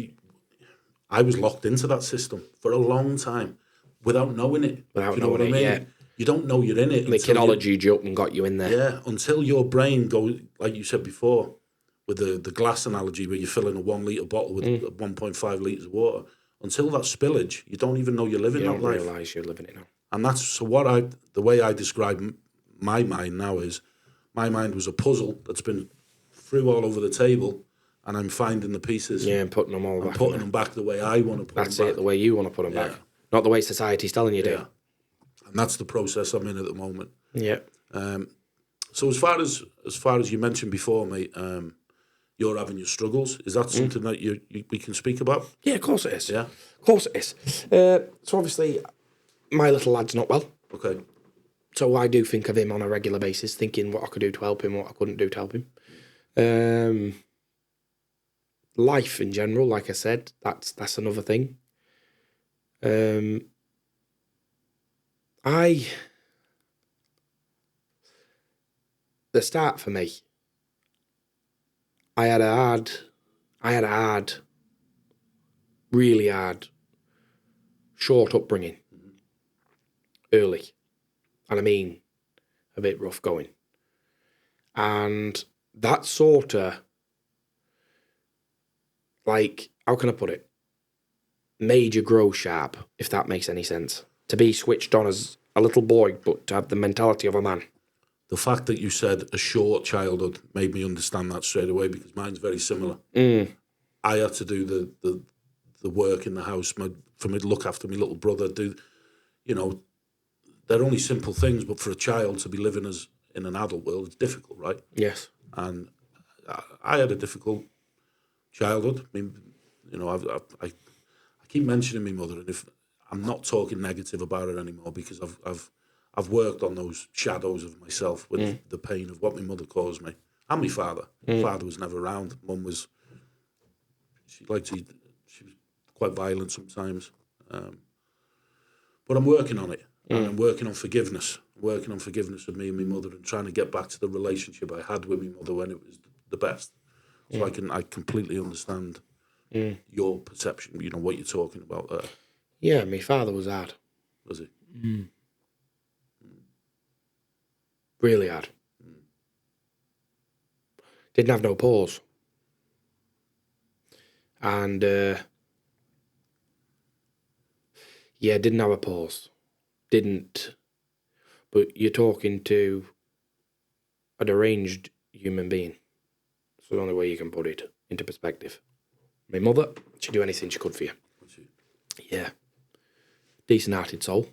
I was locked into that system for a long time without knowing it. Without you know knowing what I mean? Yeah. You don't know you're in it. The kidology you up and got you in there. Yeah, until your brain goes, like you said before, with the glass analogy where you're filling a 1 litre bottle with 1.5 litres of water. Until that spillage, you don't even know you're living that life. You don't realise you're living it now. And that's so the way I describe my mind now is, my mind was a puzzle that's been through all over the table, and I'm finding the pieces. Yeah, and putting them all back. Putting them back the way I want to put them back. That's it, the way you want to put them back. Not the way society's telling you to. Yeah. And that's the process I'm in at the moment. Yeah. So as far as you mentioned before, mate, you're having your struggles. Is that something that we can speak about? Yeah, of course it is. Yeah. Of course it is. So obviously, my little lad's not well. Okay. So I do think of him on a regular basis, thinking what I could do to help him, what I couldn't do to help him. Life in general, like I said, that's another thing. The start for me, I had a hard, really hard, short upbringing, early. And I mean, a bit rough going. And that sort of, like, how can I put it? Made you grow sharp, if that makes any sense. To be switched on as a little boy, but to have the mentality of a man. The fact that you said a short childhood made me understand that straight away, because mine's very similar. I had to do the work in the house for me to look after my little brother. They're only simple things, but for a child to be living as in an adult world, it's difficult, right? Yes. And I had a difficult childhood. I mean, I keep mentioning my mother, and if I'm not talking negative about her anymore, because I've worked on those shadows of myself with the pain of what my mother caused me, and my father. My father was never around. Mum was, she was quite violent sometimes, but I'm working on it. And I'm working on forgiveness of me and my mother, and trying to get back to the relationship I had with my mother when it was the best. So I completely understand your perception, what you're talking about there. Yeah, my father was hard. Was he? Really hard. Didn't have no pause. And, didn't have a pause. Didn't. But you're talking to a deranged human being. That's the only way you can put it into perspective. My mother, she'd do anything she could for you. Yeah. Decent-hearted soul.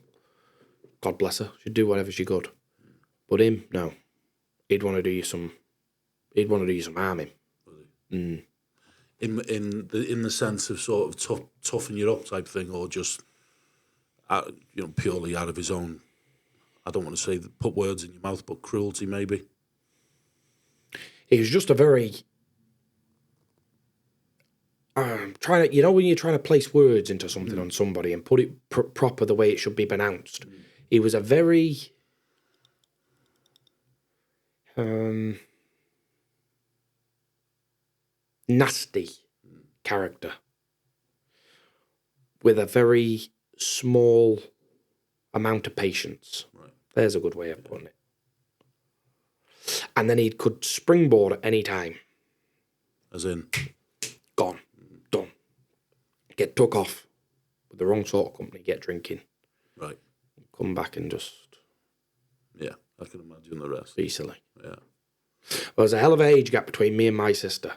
God bless her. She'd do whatever she could. But him, no. He'd want to do you some harm, him. In the sense of sort of toughen you up type thing, or just purely out of his own, I don't want to say put words in your mouth, but cruelty maybe. He was just a very when you're trying to place words into something on somebody and put it proper the way it should be pronounced. He was a very nasty character with a very small amount of patience. Right. There's a good way of putting it. And then he could springboard at any time. As in? Gone. Done. Get took off with the wrong sort of company, get drinking. Right. Come back and just... Yeah, I can imagine the rest. Easily. Yeah. Well, there's a hell of an age gap between me and my sister.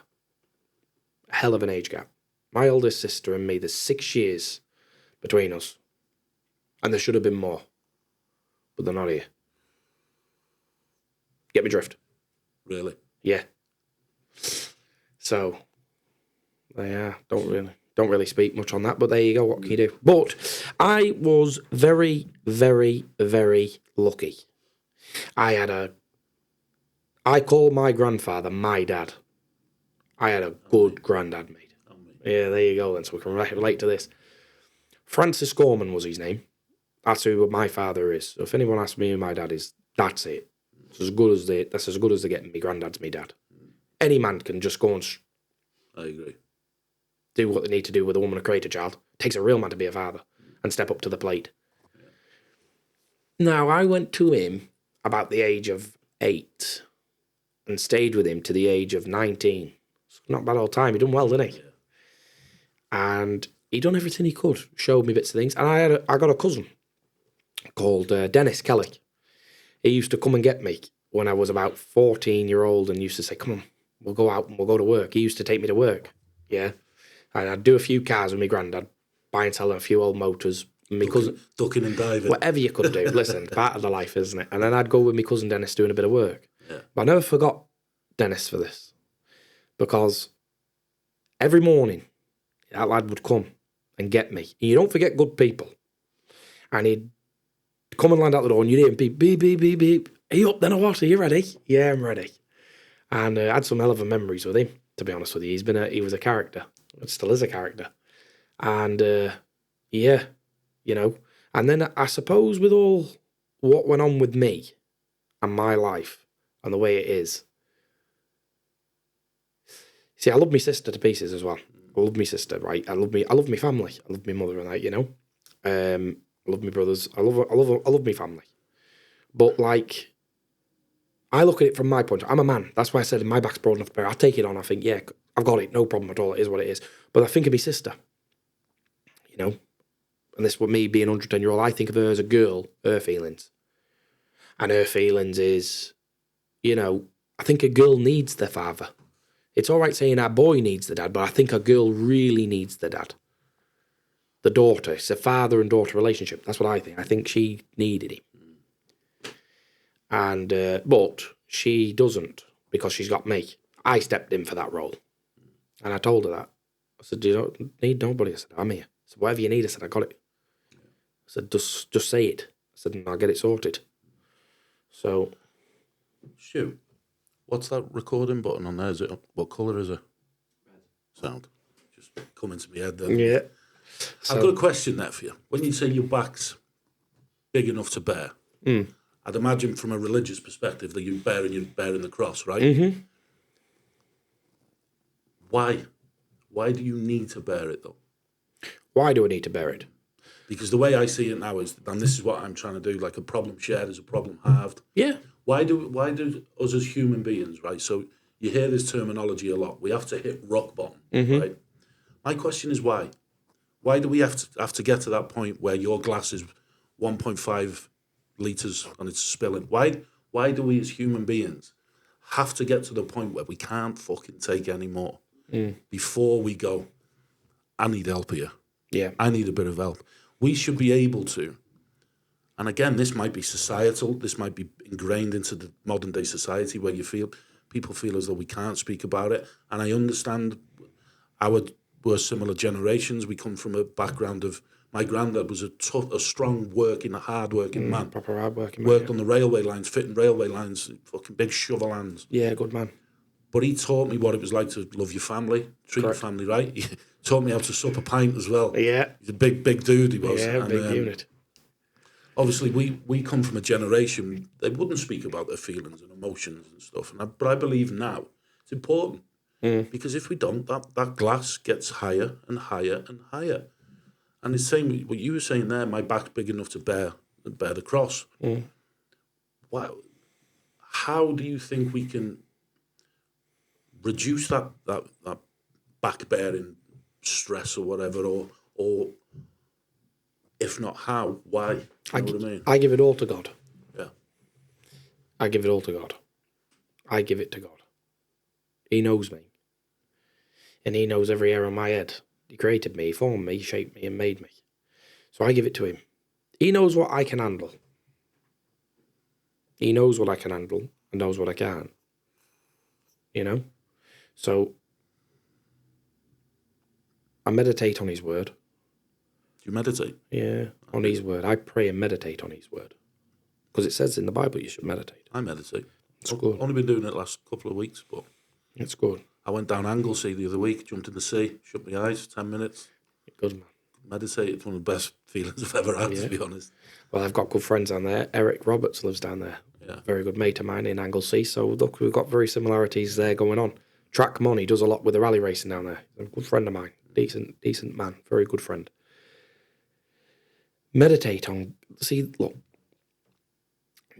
A hell of an age gap. My oldest sister and me, there's 6 years between us. And there should have been more. But they're not here. Get me drift? Really? Yeah. So, yeah, don't really speak much on that, but there you go, what can you do? But I was very, very, very lucky. I call my grandfather my dad. I had a good granddad, mate. Yeah, there you go then, so we can relate to this. Francis Gorman was his name. That's who my father is. So if anyone asks me who my dad is, that's it. That's as good as they get. My granddad's my dad. Any man can just go and I agree. Do what they need to do with a woman to create a child. It takes a real man to be a father and step up to the plate. Yeah. Now, I went to him about the age of 8 and stayed with him to the age of 19. It's not a bad old time. He done well, didn't he? Yeah. And he done everything he could. Showed me bits of things. And I got a cousin called Dennis Kelly. He used to come and get me when I was about 14-year-old and used to say, come on, we'll go out and we'll go to work. He used to take me to work. Yeah. And I'd do a few cars with my granddad, buy and sell a few old motors. My cousin, ducking and diving. Whatever you could do. Listen, part of the life, isn't it? And then I'd go with my cousin Dennis doing a bit of work. Yeah. But I never forgot Dennis for this. Because every morning, that lad would come and get me. And you don't forget good people. And he'd come and land out the door and you'd hear him beep, beep, beep, beep, beep. Are you up then or what? Are you ready? Yeah, I'm ready. And I had some hell of a memories with him, to be honest with you. He was a character. It still is a character. And, And then I suppose with all what went on with me and my life and the way it is. See, I love my sister to pieces as well. I love my sister, right? I love my family. I love my mother and that, I love my brothers. I love my family. But I look at it from my point. I'm a man. That's why I said my back's broad enough to bear. I take it on. I think, yeah, I've got it. No problem at all. It is what it is. But I think of my sister, and this with me being 110-year-old, I think of her as a girl, her feelings. And her feelings is, I think a girl needs their father. It's all right saying our boy needs the dad, but I think a girl really needs the dad. The daughter. It's a father and daughter relationship. That's what I think. I think she needed him. And, but she doesn't because she's got me. I stepped in for that role. And I told her that. I said, you don't need nobody. I said, I'm here. I said, whatever you need, I said, I got it. I said, just say it. I said, and I'll get it sorted. So. Shoot. What's that recording button on there? Is it, what colour is it? Sound. Just come into my head then. Yeah. I've got a question there for you. When you say your back's big enough to bear. I'd imagine from a religious perspective that you're bearing the cross, right? Why? Why do you need to bear it, though? Why do I need to bear it? Because the way I see it now is, and this is what I'm trying to do, like a problem shared is a problem halved. Yeah. Why do us as human beings, right? So you hear this terminology a lot. We have to hit rock bottom, right? My question is why? Why do we have to get to that point where your glass is 1.5 litres and it's spilling? Why do we as human beings have to get to the point where we can't fucking take any more before we go, I need help here. Yeah. I need a bit of help. We should be able to, and again, this might be societal, this might be ingrained into the modern day society where people feel as though we can't speak about it. And I understand we're similar generations. We come from a background of, my granddad was a strong working, hard-working man. Proper hard-working man. Worked on the railway lines, fitting railway lines, fucking big shovel hands. Yeah, good man. But he taught me what it was like to love your family, treat your family right. He taught me how to sup a pint as well. Yeah. He's a big dude, he was. Yeah, big unit. Obviously, we come from a generation, they wouldn't speak about their feelings and emotions and stuff. But I believe now it's important. Because if we don't, that glass gets higher and higher and higher. And it's saying what you were saying there, my back's big enough to bear the cross. Wow. How do you think we can reduce that back bearing stress or whatever, or if not how, why? You know what I mean? I give it all to God. Yeah. I give it all to God. I give it to God. He knows me. And he knows every hair on my head. He created me, formed me, shaped me, and made me. So I give it to him. He knows what I can handle. He knows what I can handle and knows what I can't. You know? So I meditate on his word. Do you meditate? Yeah, on his word. I pray and meditate on his word. Because it says in the Bible you should meditate. I meditate. It's good. I've only been doing it the last couple of weeks, but it's good. I went down Anglesey the other week, jumped in the sea, shut my eyes, 10 minutes. Good, man. Meditated. It's one of the best feelings I've ever had, to be honest. Well, I've got good friends down there. Eric Roberts lives down there. Yeah. Very good mate of mine in Anglesey. So, look, we've got very similarities there going on. Track Money does a lot with the rally racing down there. A good friend of mine. Decent man. Very good friend. Meditate on... See, look.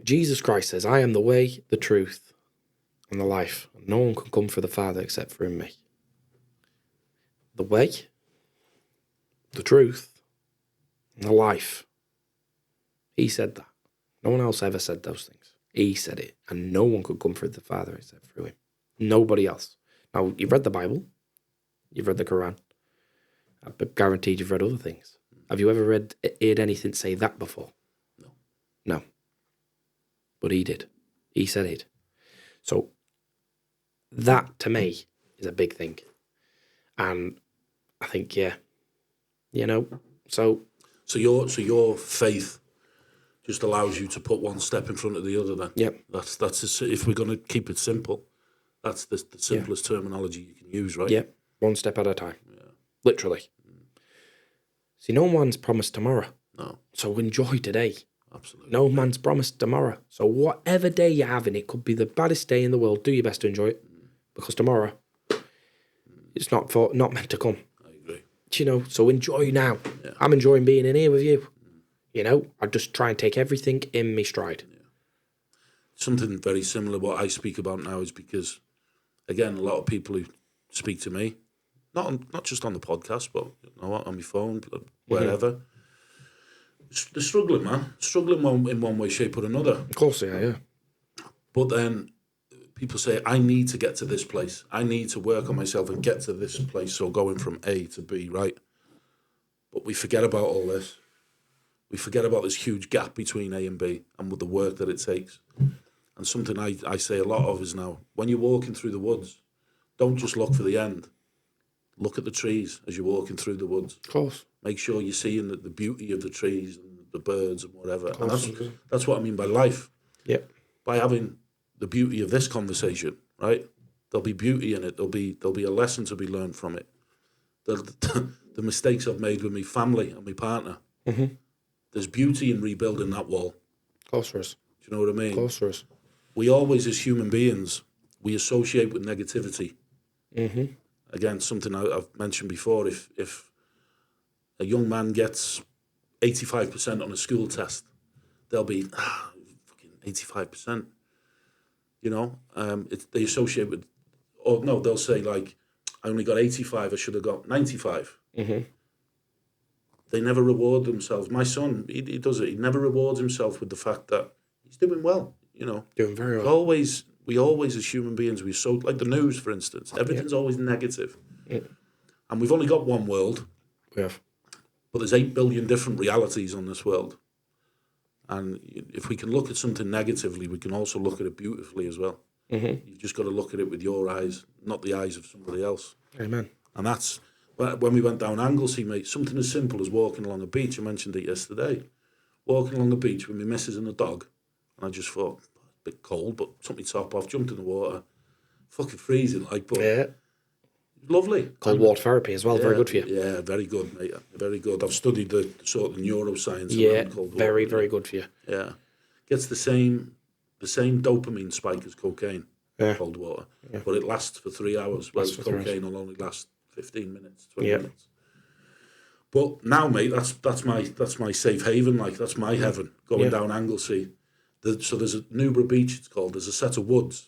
Jesus Christ says, I am the way, the truth, and the life. No one can come for the Father except through me. The way, the truth, and the life. He said that. No one else ever said those things. He said it. And no one could come for the Father except through him. Nobody else. Now, you've read the Bible. You've read the Quran. I'm guaranteed you've read other things. Have you ever heard anything say that before? No. No. But he did. He said it. So, that, to me, is a big thing. And I think, yeah, you know, so your faith just allows you to put one step in front of the other then? Yep. That's if we're going to keep it simple, that's the simplest terminology you can use, right? Yep. One step at a time. Yeah. Literally. See, no one's promised tomorrow. No. So enjoy today. Absolutely. No man's promised tomorrow. So whatever day you're having, it could be the baddest day in the world. Do your best to enjoy it. Because tomorrow, it's not meant to come. I agree. You know, so enjoy now. Yeah. I'm enjoying being in here with you. You know, I just try and take everything in me stride. Yeah. Something very similar what I speak about now is because, again, a lot of people who speak to me, not just on the podcast, but on my phone, wherever, they're struggling, man. Struggling in one way, shape or another. Of course they are, yeah. But then people say, I need to get to this place. I need to work on myself and get to this place. So going from A to B, right? But we forget about all this. We forget about this huge gap between A and B and with the work that it takes. And something I say a lot of is now, when you're walking through the woods, don't just look for the end. Look at the trees as you're walking through the woods. Of course. Make sure you're seeing the beauty of the trees and the birds and whatever. And that's what I mean by life. Yep. By having the beauty of this conversation, right? There'll be beauty in it. There'll be a lesson to be learned from it. The mistakes I've made with my family and my partner, there's beauty in rebuilding that wall. Of course there is. Do you know what I mean? Of course there is. We always, as human beings, we associate with negativity. Mm-hmm. Again, something I've mentioned before, if a young man gets 85% on a school test, they'll be, fucking 85%. You know, they associate with, or no, they'll say like, I only got 85, I should have got 95. Mm-hmm. They never reward themselves. My son, he does it. He never rewards himself with the fact that he's doing well, you know. Doing very well. We always as human beings, like the news, for instance, everything's always negative. Yeah. And we've only got one world. We have. But there's 8 billion different realities on this world. And if we can look at something negatively, we can also look at it beautifully as well. Mm-hmm. You've just got to look at it with your eyes, not the eyes of somebody else. Amen. And that's, when we went down Anglesey, mate, something as simple as walking along a beach, I mentioned it yesterday, walking along the beach with my missus and the dog, and I just thought, a bit cold, but took my top off, jumped in the water, fucking freezing, like, but yeah. Lovely. Cold water therapy as well, very good for you. Yeah, very good, mate, very good. I've studied the sort of neuroscience around cold water. Very, very good for you. Yeah. Gets the same dopamine spike as cocaine, cold water, but it lasts for 3 hours, whereas cocaine will only last 15 minutes, 20 minutes. But now, mate, that's my safe haven. Like, that's my heaven. Going down Anglesey. So there's a Newborough Beach. It's called. There's a set of woods,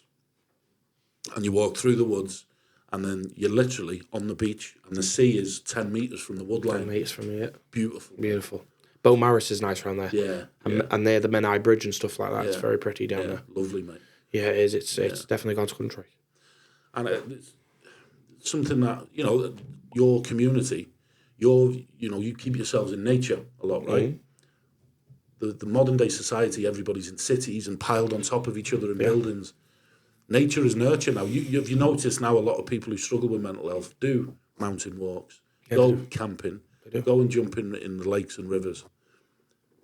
and you walk through the woods, and then you're literally on the beach, and the sea is 10 meters from the woodline. 10 meters from you. Beautiful. Beautiful. Bow Maris is nice around there. Yeah. And near the Menai Bridge and stuff like that. It's very pretty down there. Lovely, mate. Yeah, it is. It's definitely God's country. And it's something that, you know, your community, you keep yourselves in nature a lot, right? Mm-hmm. The modern day society, everybody's in cities and piled on top of each other in buildings. Nature is nurture now. Have you noticed now a lot of people who struggle with mental health do mountain walks, go camping, go and jump in the lakes and rivers,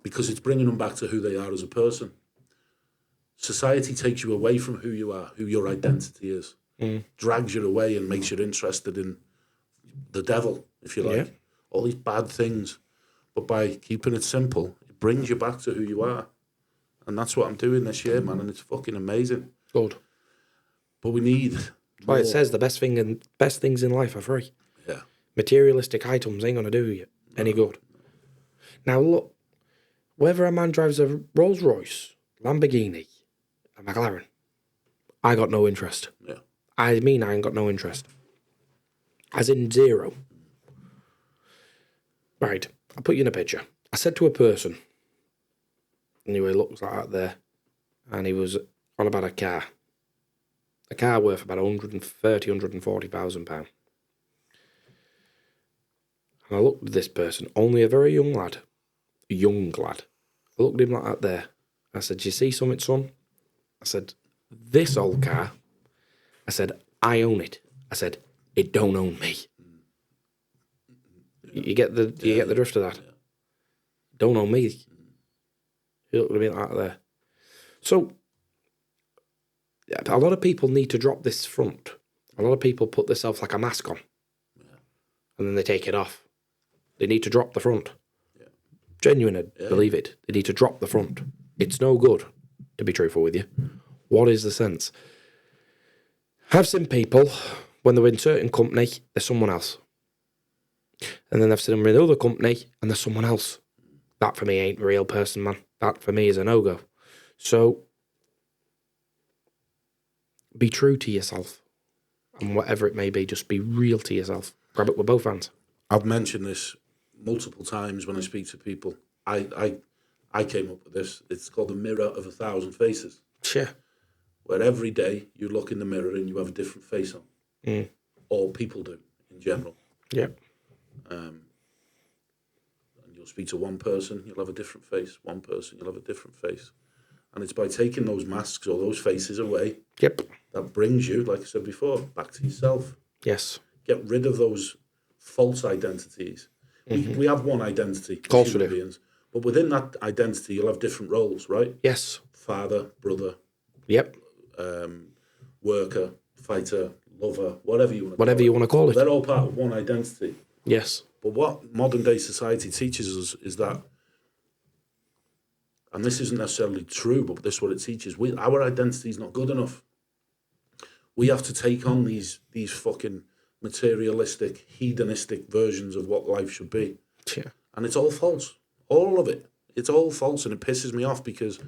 because it's bringing them back to who they are as a person. Society takes you away from who you are, who your identity is, drags you away and makes you interested in the devil, if you like, all these bad things. But by keeping it simple, it brings you back to who you are. And that's what I'm doing this year, man, and it's fucking amazing. Good. But we need Well, it says the best things in life are free. Yeah. Materialistic items ain't going to do you any good. Now, look, whether a man drives a Rolls Royce, Lamborghini, a McLaren, I got no interest. Yeah. I mean, I ain't got no interest. As in zero. Right, I'll put you in a picture. I said to a person, anyway, looks like that there, and he was on about a car worth about 140,000 pounds. And I looked at this person, only a very young lad. I looked at him like that there. I said, you see something, son? I said, this old car, I said, I own it. I said, it don't own me. You get the drift of that? Yeah. Don't own me. You looked at me like that there. So, a lot of people need to drop this front. A lot of people put themselves like a mask on. Yeah. And then they take it off. They need to drop the front. Yeah. Genuine, believe it. They need to drop the front. It's no good, to be truthful with you. What is the sense? I've seen people, when they're in certain company, there's someone else. And then I've seen them in another company, and there's someone else. That for me ain't a real person, man. That for me is a no-go. So, be true to yourself. And whatever it may be, just be real to yourself. Grab it with both hands. I've mentioned this multiple times when I speak to people. I came up with this. It's called the mirror of 1,000 faces. Sure. Where every day you look in the mirror and you have a different face on. Mm. All people do, in general. Yeah. And you'll speak to one person, you'll have a different face. One person, you'll have a different face. And it's by taking those masks or those faces away that brings you, like I said before, back to yourself. Yes. Get rid of those false identities. Mm-hmm. We have one identity, of course we do. But within that identity, you'll have different roles, right? Yes. Father, brother. Yep. Worker, fighter, lover, whatever you want to call it. They're all part of one identity. Yes. But what modern day society teaches us is that and this isn't necessarily true, but this is what it teaches. Our identity is not good enough. We have to take on these fucking materialistic, hedonistic versions of what life should be. Yeah. And it's all false. All of it. It's all false, and it pisses me off because,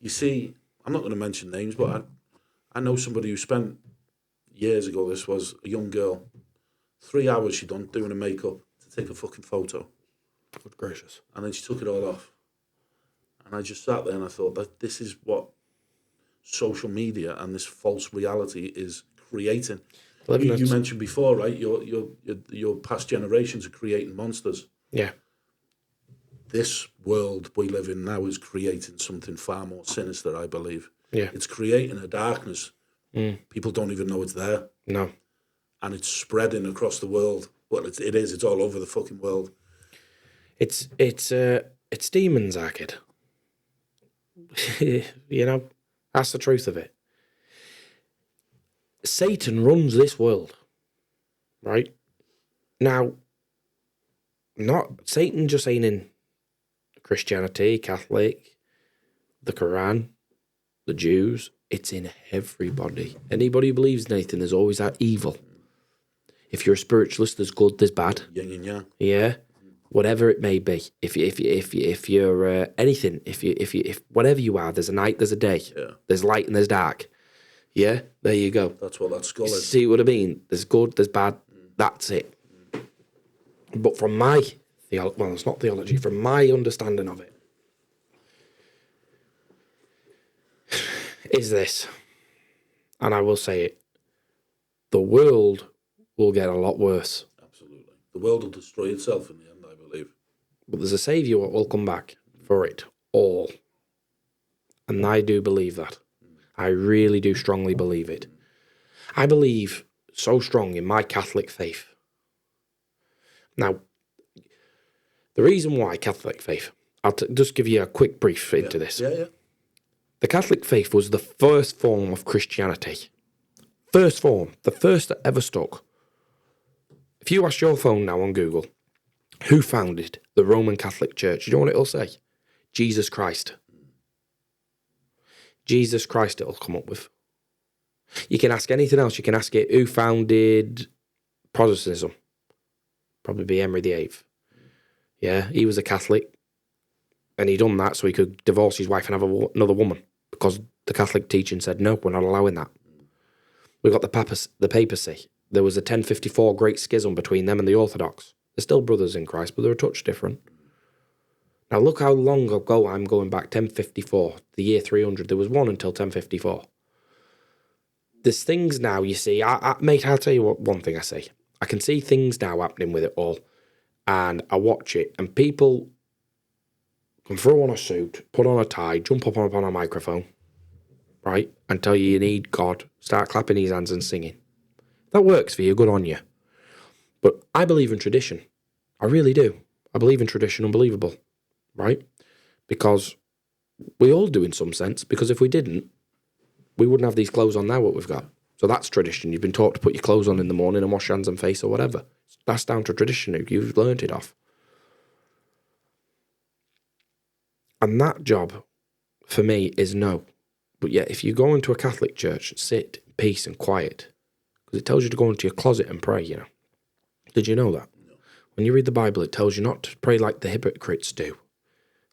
you see, I'm not going to mention names, but I know somebody who spent, years ago, this was a young girl, 3 hours she done doing her makeup to take a fucking photo. Good gracious. And then she took it all off. And I just sat there and I thought that this is what social media and this false reality is creating. You mentioned before, right? Your past generations are creating monsters. Yeah. This world we live in now is creating something far more sinister, I believe. Yeah. It's creating a darkness. People don't even know it's there. No. And it's spreading across the world. Well, it is. It's all over the fucking world. It's demons, our kid. You know, that's the truth of it. Satan runs this world, right? Now, Satan just ain't in Christianity, Catholic, the Quran, the Jews. It's in everybody. Anybody who believes in anything, there's always that evil. If you're a spiritualist, there's good, there's bad. Yin and yang. Yeah, whatever it may be. If you're anything, if whatever you are, there's a night, there's a day. Yeah. There's light and there's dark. Yeah, there you go. That's what that skull is. See what I mean? There's good, there's bad. That's it. But from my it's not theology. From my understanding of it, is this, and I will say it: the world will get a lot worse. Absolutely, the world will destroy itself in the end, I believe. But there's a saviour that will come back for it all, and I do believe that. I really do strongly believe it. I believe so strong in my Catholic faith. Now, the reason why Catholic faith, I'll just give you a quick brief into this. Yeah. The Catholic faith was the first form of Christianity. First form, the first that ever stuck. If you ask your phone now on Google, who founded the Roman Catholic Church, you know what it'll say? Jesus Christ. Jesus Christ it'll come up with. You can ask anything else. You can ask it, who founded Protestantism? Probably be Henry VIII. Yeah, he was a Catholic, and he done that so he could divorce his wife and have another woman, because the Catholic teaching said, no, we're not allowing that. We got the papacy. There was a 1054 great schism between them and the Orthodox. They're still brothers in Christ, but they're a touch different. Now look how long ago I'm going back, 1054, the year 300. There was one until 1054. There's things now, you see, mate, I'll tell you what, one thing I see. I can see things now happening with it all, and I watch it, and people can throw on a suit, put on a tie, jump up on a microphone, right, and tell you need God, start clapping his hands and singing. That works for you, good on you. But I believe in tradition. I really do. I believe in tradition, unbelievable, right? Because we all do in some sense, because if we didn't, we wouldn't have these clothes on now, what we've got. So that's tradition. You've been taught to put your clothes on in the morning and wash hands and face or whatever. That's down to tradition. You've learned it off. And that job, for me, is no. But yet, if you go into a Catholic church, sit in peace and quiet, because it tells you to go into your closet and pray, you know. Did you know that? No. When you read the Bible, it tells you not to pray like the hypocrites do,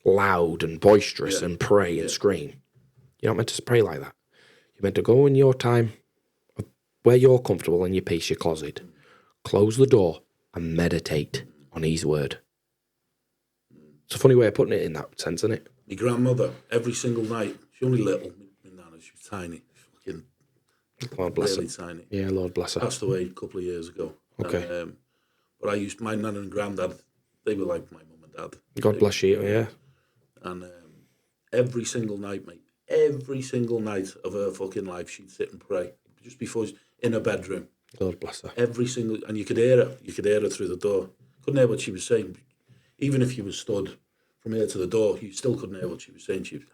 loud and boisterous and pray and scream. You're not meant to pray like that. You're meant to go in your time where you're comfortable in your peace, your closet, close the door and meditate on his word. It's a funny way of putting it in that sense, isn't it? My grandmother, every single night, she only little, my nana, she was tiny, fucking Lord bless really her. tiny. Yeah, Lord bless her. Passed away a couple of years ago. Okay. But my nana and granddad, they were like my mum and dad. God bless you, yeah. And every single night, mate, every single night of her fucking life, she'd sit and pray just before in her bedroom. God bless her. Every single, and you could hear her through the door. Couldn't hear what she was saying. Even if you were stood from here to the door, you still couldn't hear what she was saying. She was,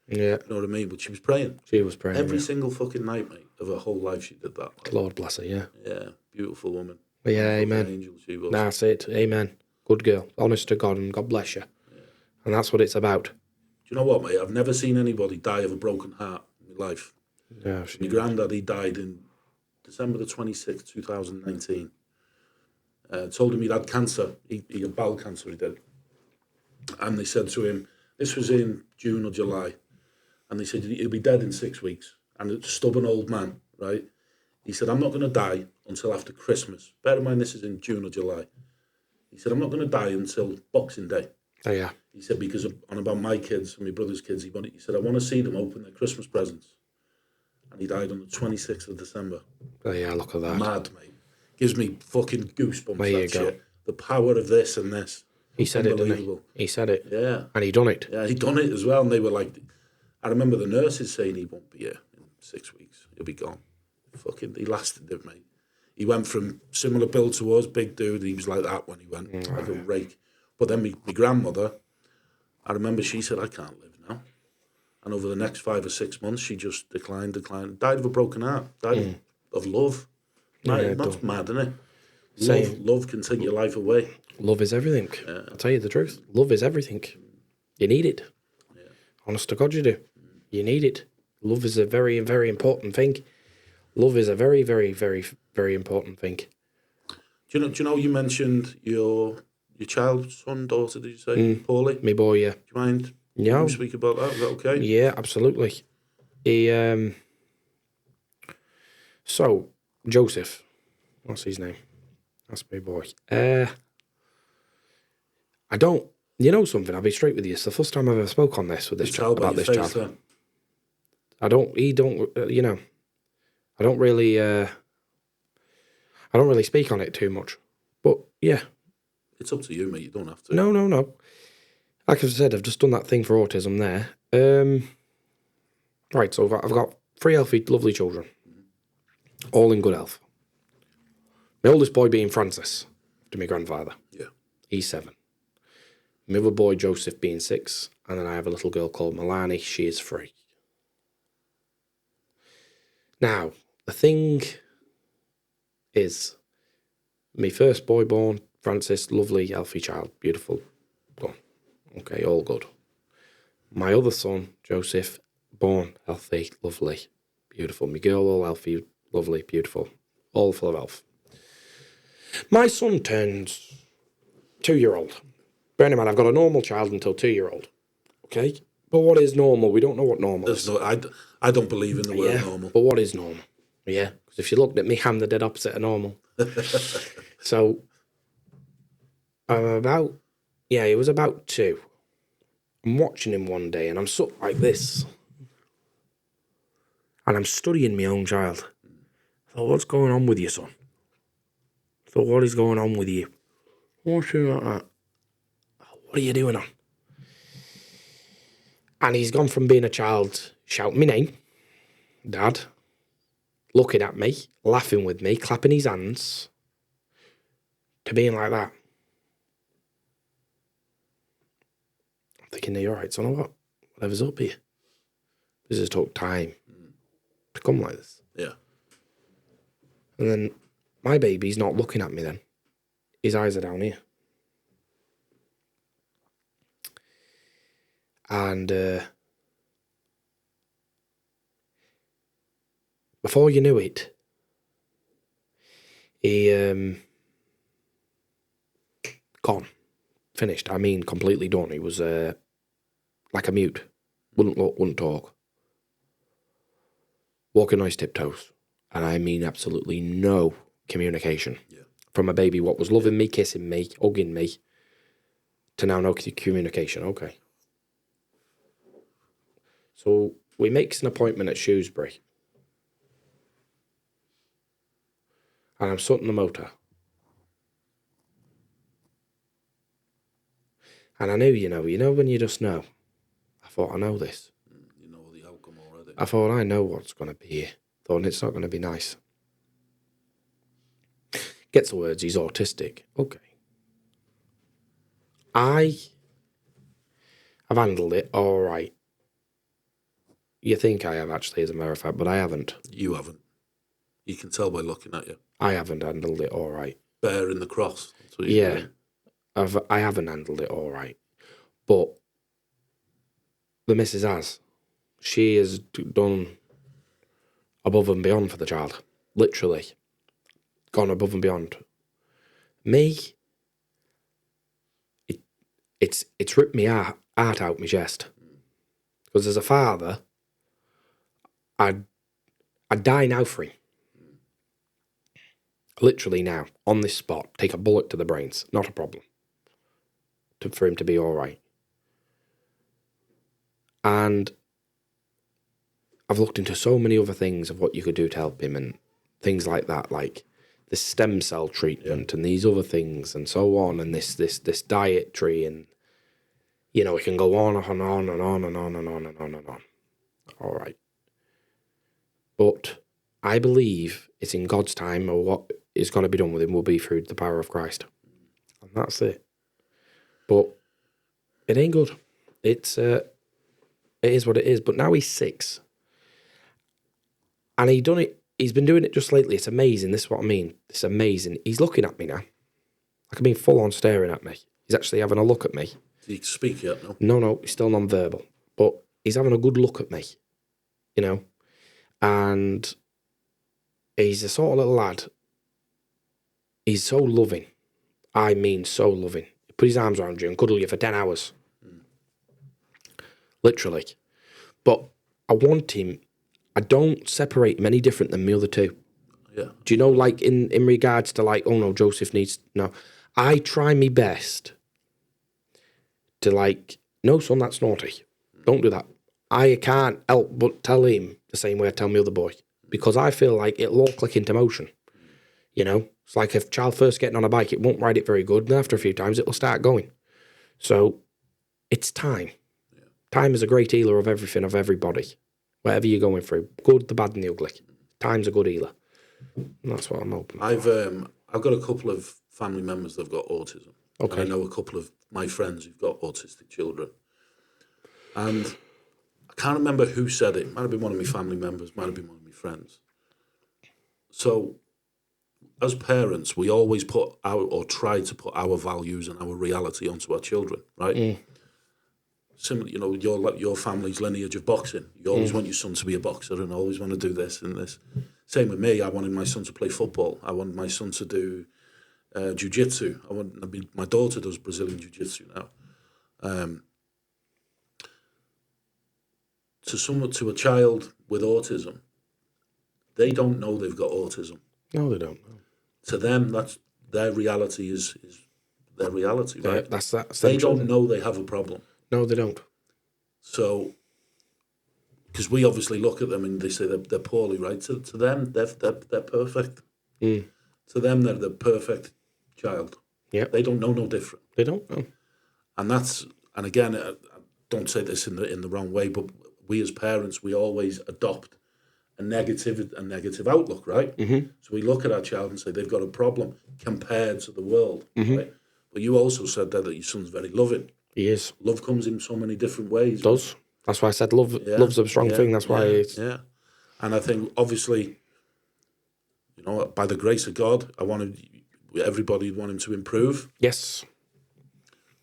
yeah. You know what I mean? But she was praying. She was praying. Every single fucking night, mate, of her whole life she did that. Lord bless her, yeah. Yeah, beautiful woman. Yeah, amen. Angel she was. That's it, amen. Good girl. Honest to God, and God bless you. Yeah. And that's what it's about. you know what, mate? I've never seen anybody die of a broken heart in my life. Yeah, my granddad, he died in December the 26th, 2019. Told him he'd had cancer. He had bowel cancer, he did. And they said to him, this was in June or July, and they said, he'll be dead in 6 weeks. And it's a stubborn old man, right? He said, I'm not going to die until after Christmas. Bear in mind, this is in June or July. He said, I'm not going to die until Boxing Day. Oh, yeah. He said, because on about my kids and my brother's kids, he said, I want to see them open their Christmas presents. And he died on the 26th of December. Oh, yeah, look at that. Mad, mate. Gives me fucking goosebumps, there you that go. shit. The power of this and this. He said it, didn't he? He said it. Yeah. And he done it. Yeah, he done it as well. And they were like, I remember the nurses saying he won't be here in 6 weeks. He'll be gone. Fucking, he lasted it, mate. He went from similar build to us, big dude. He was like that when he went, like a rake. But then my grandmother, I remember she said, I can't live now. And over the next 5 or 6 months, she just declined. Died of a broken heart. Died of love. That's mad, isn't it? Love can take your life away. Love is everything. Yeah. I'll tell you the truth. Love is everything. You need it. Yeah. Honest to God, you do. You need it. Love is a very, very important thing. Love is a very, very, very, very important thing. Do you know you mentioned your child, son, daughter, did you say? Paulie? Me boy, yeah. Do you mind? Yeah. Can you speak about that? Is that okay? Yeah, absolutely. He, so, Joseph, what's his name? That's my boy. I don't, you know something, I'll be straight with you. It's the first time I've ever spoke on this with this child, about this child. Then. I don't really speak on it too much. But, yeah. It's up to you, mate. You don't have to. No. Like I said, I've just done that thing for autism there. Right, so I've got 3 healthy, lovely children. All in good health. My oldest boy being Francis, to my grandfather. Yeah. He's 7. My other boy, Joseph, being 6. And then I have a little girl called Milani. She is 3. Now, the thing is, my first boy born, Francis, lovely, healthy child, beautiful, done. Okay, all good. My other son, Joseph, born, healthy, lovely, beautiful. My girl, all healthy, lovely, beautiful, all full of health. My son turns 2-year-old. Bear in mind, I've got a normal child until 2-year-old. Okay? But what is normal? We don't know what normal is. I don't believe in the word normal. But what is normal? Yeah, because if you looked at me, I'm the dead opposite of normal. So, he was about 2. I'm watching him one day, and I'm sort like this. And I'm studying my own child. I thought, what's going on with you, son? I thought, what is going on with you? What's you like that? What are you doing on? And he's gone from being a child shouting my name, Dad, looking at me, laughing with me, clapping his hands, to being like that. I'm thinking, are you all right, son, or what? Whatever's up here. This has took time to come like this. Yeah. And then my baby's not looking at me then. His eyes are down here. And before you knew it, he gone. Finished. I mean, completely done. He was like a mute. Wouldn't look, wouldn't talk. Walking on his tiptoes. And I mean absolutely no communication. Yeah. From a baby what was loving me, kissing me, hugging me, to now no communication. Okay. So we makes an appointment at Shrewsbury. And I'm sitting in the motor. And I knew, you know when you just know. I thought, I know this. You know the outcome already. I thought, I know what's going to be here. Thought it's not going to be nice. Gets the words, he's autistic. Okay. I've handled it all right. You think I have, actually, as a matter of fact, but I haven't. You haven't. You can tell by looking at you. I haven't handled it all right. Bearing the cross. That's what yeah. I haven't handled it all right. But the missus has. She has done above and beyond for the child. Literally. Gone above and beyond. Me, it's ripped me heart out my chest. Because as a father, I'd die now for him. Literally now, on this spot, take a bullet to the brains. Not a problem. For him to be all right. And I've looked into so many other things of what you could do to help him and things like that, like the stem cell treatment and these other things and so on, and this dietary, and you know, it can go on and on and on and on and on and on and on. All right. But I believe it's in God's time, or what is going to be done with him will be through the power of Christ. And that's it. But it ain't good. It is what it is. But now he's 6. And he's been doing it just lately. It's amazing. This is what I mean. It's amazing. He's looking at me now. Like, I mean, full on staring at me. He's actually having a look at me. Did he speak yet? No, he's still non-verbal. But he's having a good look at me, you know. And he's a sort of little lad. He's so loving. I mean, so loving. He put his arms around you and cuddle you for 10 hours. Literally. But I want him. I don't separate him any different than the other two. Yeah. Do you know, like, in regards to, like, oh, no, Joseph needs... No. I try my best to, like, no, son, that's naughty. Don't do that. I can't help but tell him the same way I tell my other boy, because I feel like it'll all click into motion. You know? It's like if a child first getting on a bike, it won't ride it very good, and after a few times, it'll start going. So, it's time. Yeah. Time is a great healer of everything, of everybody. Whatever you're going through, good, the bad, and the ugly. Time's a good healer. And that's what I'm hoping. I've got a couple of family members that have got autism. Okay. And I know a couple of my friends who've got autistic children. And I can't remember who said it. Might have been one of my family members, might have been one of my friends. So, as parents, we always try to put our values and our reality onto our children, right? Mm. Similar, you know, your family's lineage of boxing. You always want your son to be a boxer and always want to do this and this. Same with me. I wanted my son to play football. I wanted my son to do jiu-jitsu. My daughter does Brazilian jiu-jitsu now. To a child with autism, they don't know they've got autism. No, they don't. No. To them, that's their reality is their reality, right? They don't know they have a problem. No, they don't. So, because we obviously look at them and they say they're poorly, right? To them, they're perfect. Mm. To them, they're the perfect child. Yeah. They don't know no different. They don't know. And again, I don't say this in the wrong way, but we as parents, we always adopt a negative outlook, right? Mm-hmm. So we look at our child and say they've got a problem compared to the world, right? But you also said that your son's very loving. He is. Love comes in so many different ways. It does. That's why I said love's a strong thing. That's why it's... Yeah. And I think, obviously, you know, by the grace of God, everybody want him to improve. Yes.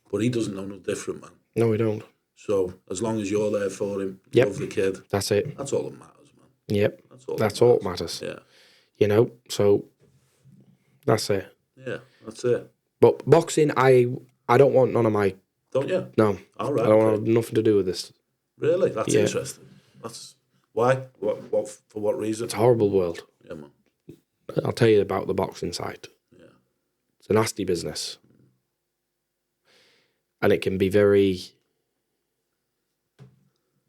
But he doesn't know no different, man. No, we don't. So, as long as you're there for him, love the kid. That's it. That's all that matters, man. Yep. That's all that matters. Yeah. You know, so that's it. Yeah, that's it. But boxing, I don't want none of my... Don't you? No. All right. I don't want nothing to do with this. Really? That's interesting. That's why? What? For what reason? It's a horrible world. Yeah, man. I'll tell you about the boxing side. Yeah. It's a nasty business. And it can be very,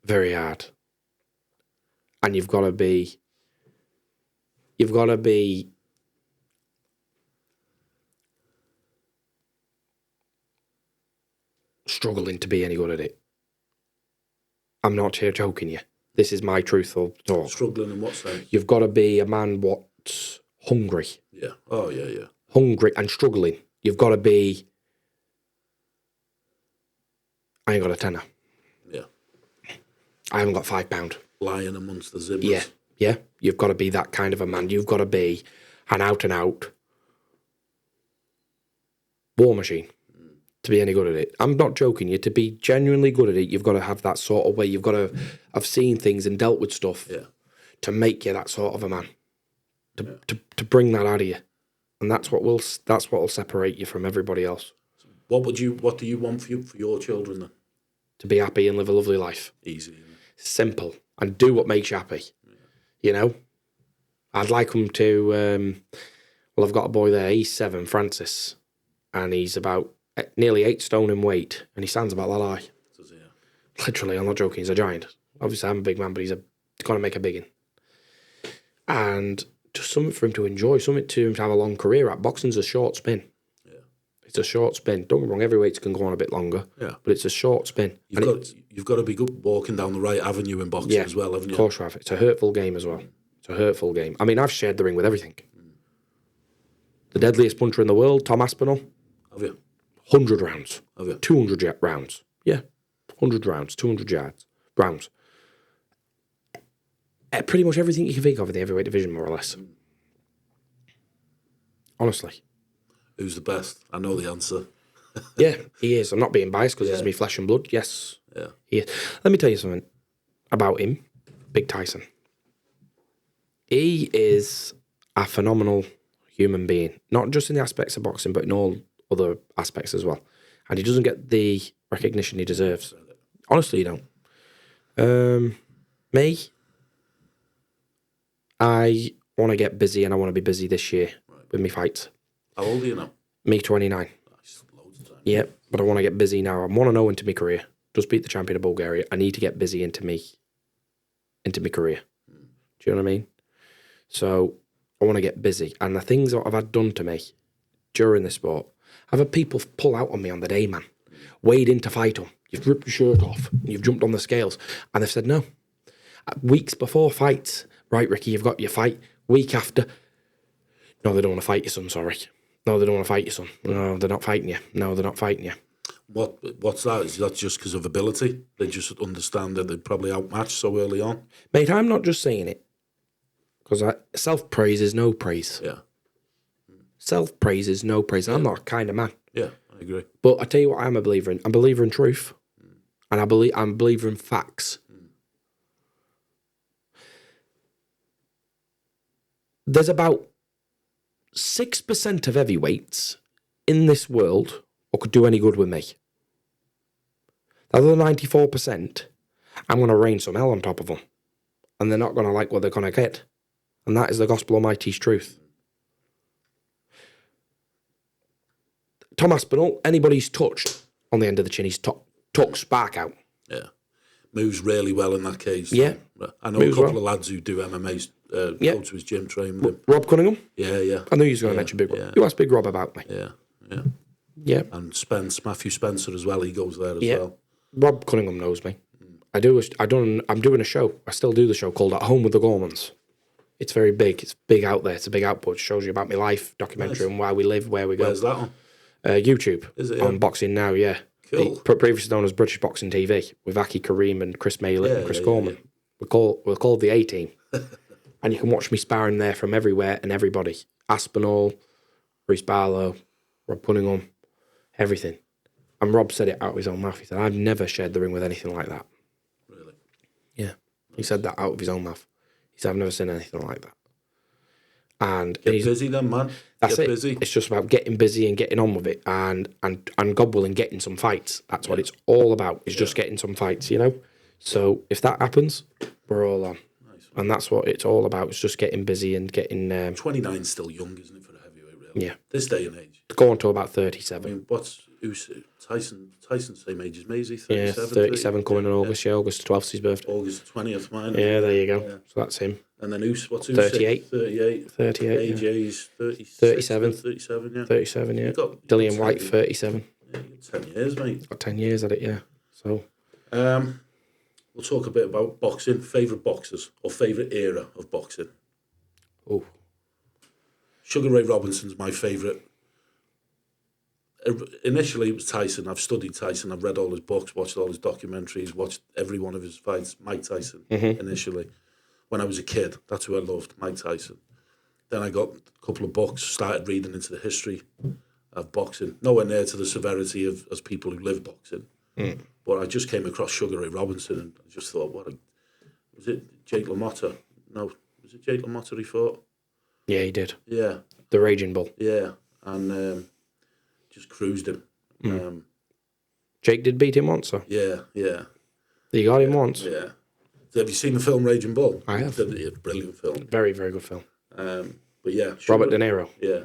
very hard. And you've got to be struggling to be any good at it. I'm not here joking you. This is my truthful talk. Struggling in what sense? You've got to be a man what's hungry. Yeah. Oh, yeah. Hungry and struggling. You've got to be... I ain't got a tenner. Yeah. I haven't got £5. Lying amongst the zippers. Yeah. You've got to be that kind of a man. You've got to be an out-and-out war machine. to be any good at it. I'm not joking you. To be genuinely good at it, you've got to have that sort of way. You've got to have seen things and dealt with stuff to make you that sort of a man. To bring that out of you, and that's what will separate you from everybody else. What do you want for your children then? To be happy and live a lovely life. Easy. Simple, and do what makes you happy. Yeah. You know, I'd like them to. Well, I've got a boy there. He's 7, Francis, and he's about nearly 8 stone in weight, and he stands about that high. Does he? Yeah. Literally, I'm not joking. He's a giant. Obviously, I'm a big man, but he's going to make a big one. And just something for him to enjoy, something to him to have a long career at. Boxing's a short spin. Yeah. It's a short spin. Don't get me wrong, heavyweights can go on a bit longer. Yeah. But it's a short spin. You've got to be good walking down the right avenue in boxing as well, haven't you? Of course you have. It's a hurtful game as well. It's a hurtful game. I mean, I've shared the ring with everything. The deadliest puncher in the world, Tom Aspinall. Have you? 100 rounds. Have you? 200 rounds. Yeah. 100 rounds, 200 rounds. Pretty much everything you can think of in the heavyweight division, more or less. Honestly. Who's the best? I know the answer. Yeah, he is. I'm not being biased because it's me flesh and blood. Yes. Yeah. He is. Let me tell you something about him. Big Tyson. He is a phenomenal human being. Not just in the aspects of boxing, but in all other aspects as well. And he doesn't get the recognition he deserves. Honestly, you don't. Me, I want to get busy, and I want to be busy this year with my fights. How old are you now? Me, 29. Loads of time. Yeah, but I want to get busy now. I want to know into my career. Just beat the champion of Bulgaria. I need to get busy into my career. Do you know what I mean? So I want to get busy. And the things that I've had done to me during this sport, I've had people pull out on me on the day, man. Wade in to fight them. You've ripped your shirt off. You've jumped on the scales. And they've said no. Weeks before fights, right, Ricky, you've got your fight. Week after, no, they don't want to fight you, son, sorry. No, they don't want to fight you, son. No, they're not fighting you. No, they're not fighting you. What's that? Is that just because of ability? They just understand that they're probably outmatched so early on? Mate, I'm not just saying it. Because self-praise is no praise. Yeah. Self-praise is no praise. Yeah. I'm not a kind of man. Yeah, I agree. But I tell you what I'm a believer in. I'm a believer in truth. And I'm a believer in facts. There's about 6% of heavyweights in this world who could do any good with me. The other 94%, I'm going to rain some hell on top of them. And they're not going to like what they're going to get. And that is the gospel almighty's truth. Tom Aspinall, anybody's touched on the end of the chin, he's took spark out. Yeah. Moves really well in that case. Yeah. I know a couple of lads who do MMA, go to his gym, train with him. Rob Cunningham? Yeah. I knew you were going to mention Big Rob. You asked Big Rob about me. Yeah. And Matthew Spencer as well, he goes there as well. Rob Cunningham knows me. I'm doing a show. I still do the show called At Home with the Gormans. It's very big. It's big out there. It's a big output. It shows you about my life, documentary, and where we live, where we go. Where's that on? YouTube. Is it? On Boxing Now, yeah. Cool. Previously known as British Boxing TV, with Aki Kareem and Chris Malett and Chris Gorman. We're called the A-Team. And you can watch me sparring there from everywhere and everybody. Aspinall, Bruce Barlow, Rob Cunningham, everything. And Rob said it out of his own mouth. He said, I've never shared the ring with anything like that. Really? Yeah. He said that out of his own mouth. He said, I've never seen anything like that. And get busy then, man. That's get it. Busy. It's just about getting busy and getting on with it, and God willing, getting some fights. That's what it's all about. Is just getting some fights, you know. So if that happens, we're all on, and that's what it's all about. It's just getting busy and getting. 29's still young, isn't it, for a heavyweight? Really? Yeah. This day and age. Go on to about 37. I mean, who's Tyson's same age as me? Is he 37? Yeah, 37 coming in August. Yeah, August 12th is his birthday. August 20th, mine. Yeah, there you go. Yeah. So that's him. And then what's 38. 38. AJ's 37. 37, yeah. 37, yeah. Dillian White, 37. Yeah, you got 10 years, mate. Got 10 years at it, yeah. So, we'll talk a bit about boxing. Favourite boxers or favourite era of boxing? Oh. Sugar Ray Robinson's my favourite. Initially, it was Tyson. I've studied Tyson. I've read all his books, watched all his documentaries, watched every one of his fights. Mike Tyson, initially. When I was a kid, that's who I loved, Mike Tyson. Then I got a couple of books, started reading into the history, of boxing. Nowhere near to the severity of as people who live boxing. But I just came across Sugar Ray Robinson and I just thought, was it Jake LaMotta? No, was it Jake LaMotta he fought? Yeah, he did. Yeah. The Raging Bull. Yeah, and just cruised him. Jake did beat him once, so. Yeah. You got him once. Yeah. Have you seen the film Raging Bull? I have. It's a brilliant film. Very, very good film. But yeah. Robert De Niro. Yeah.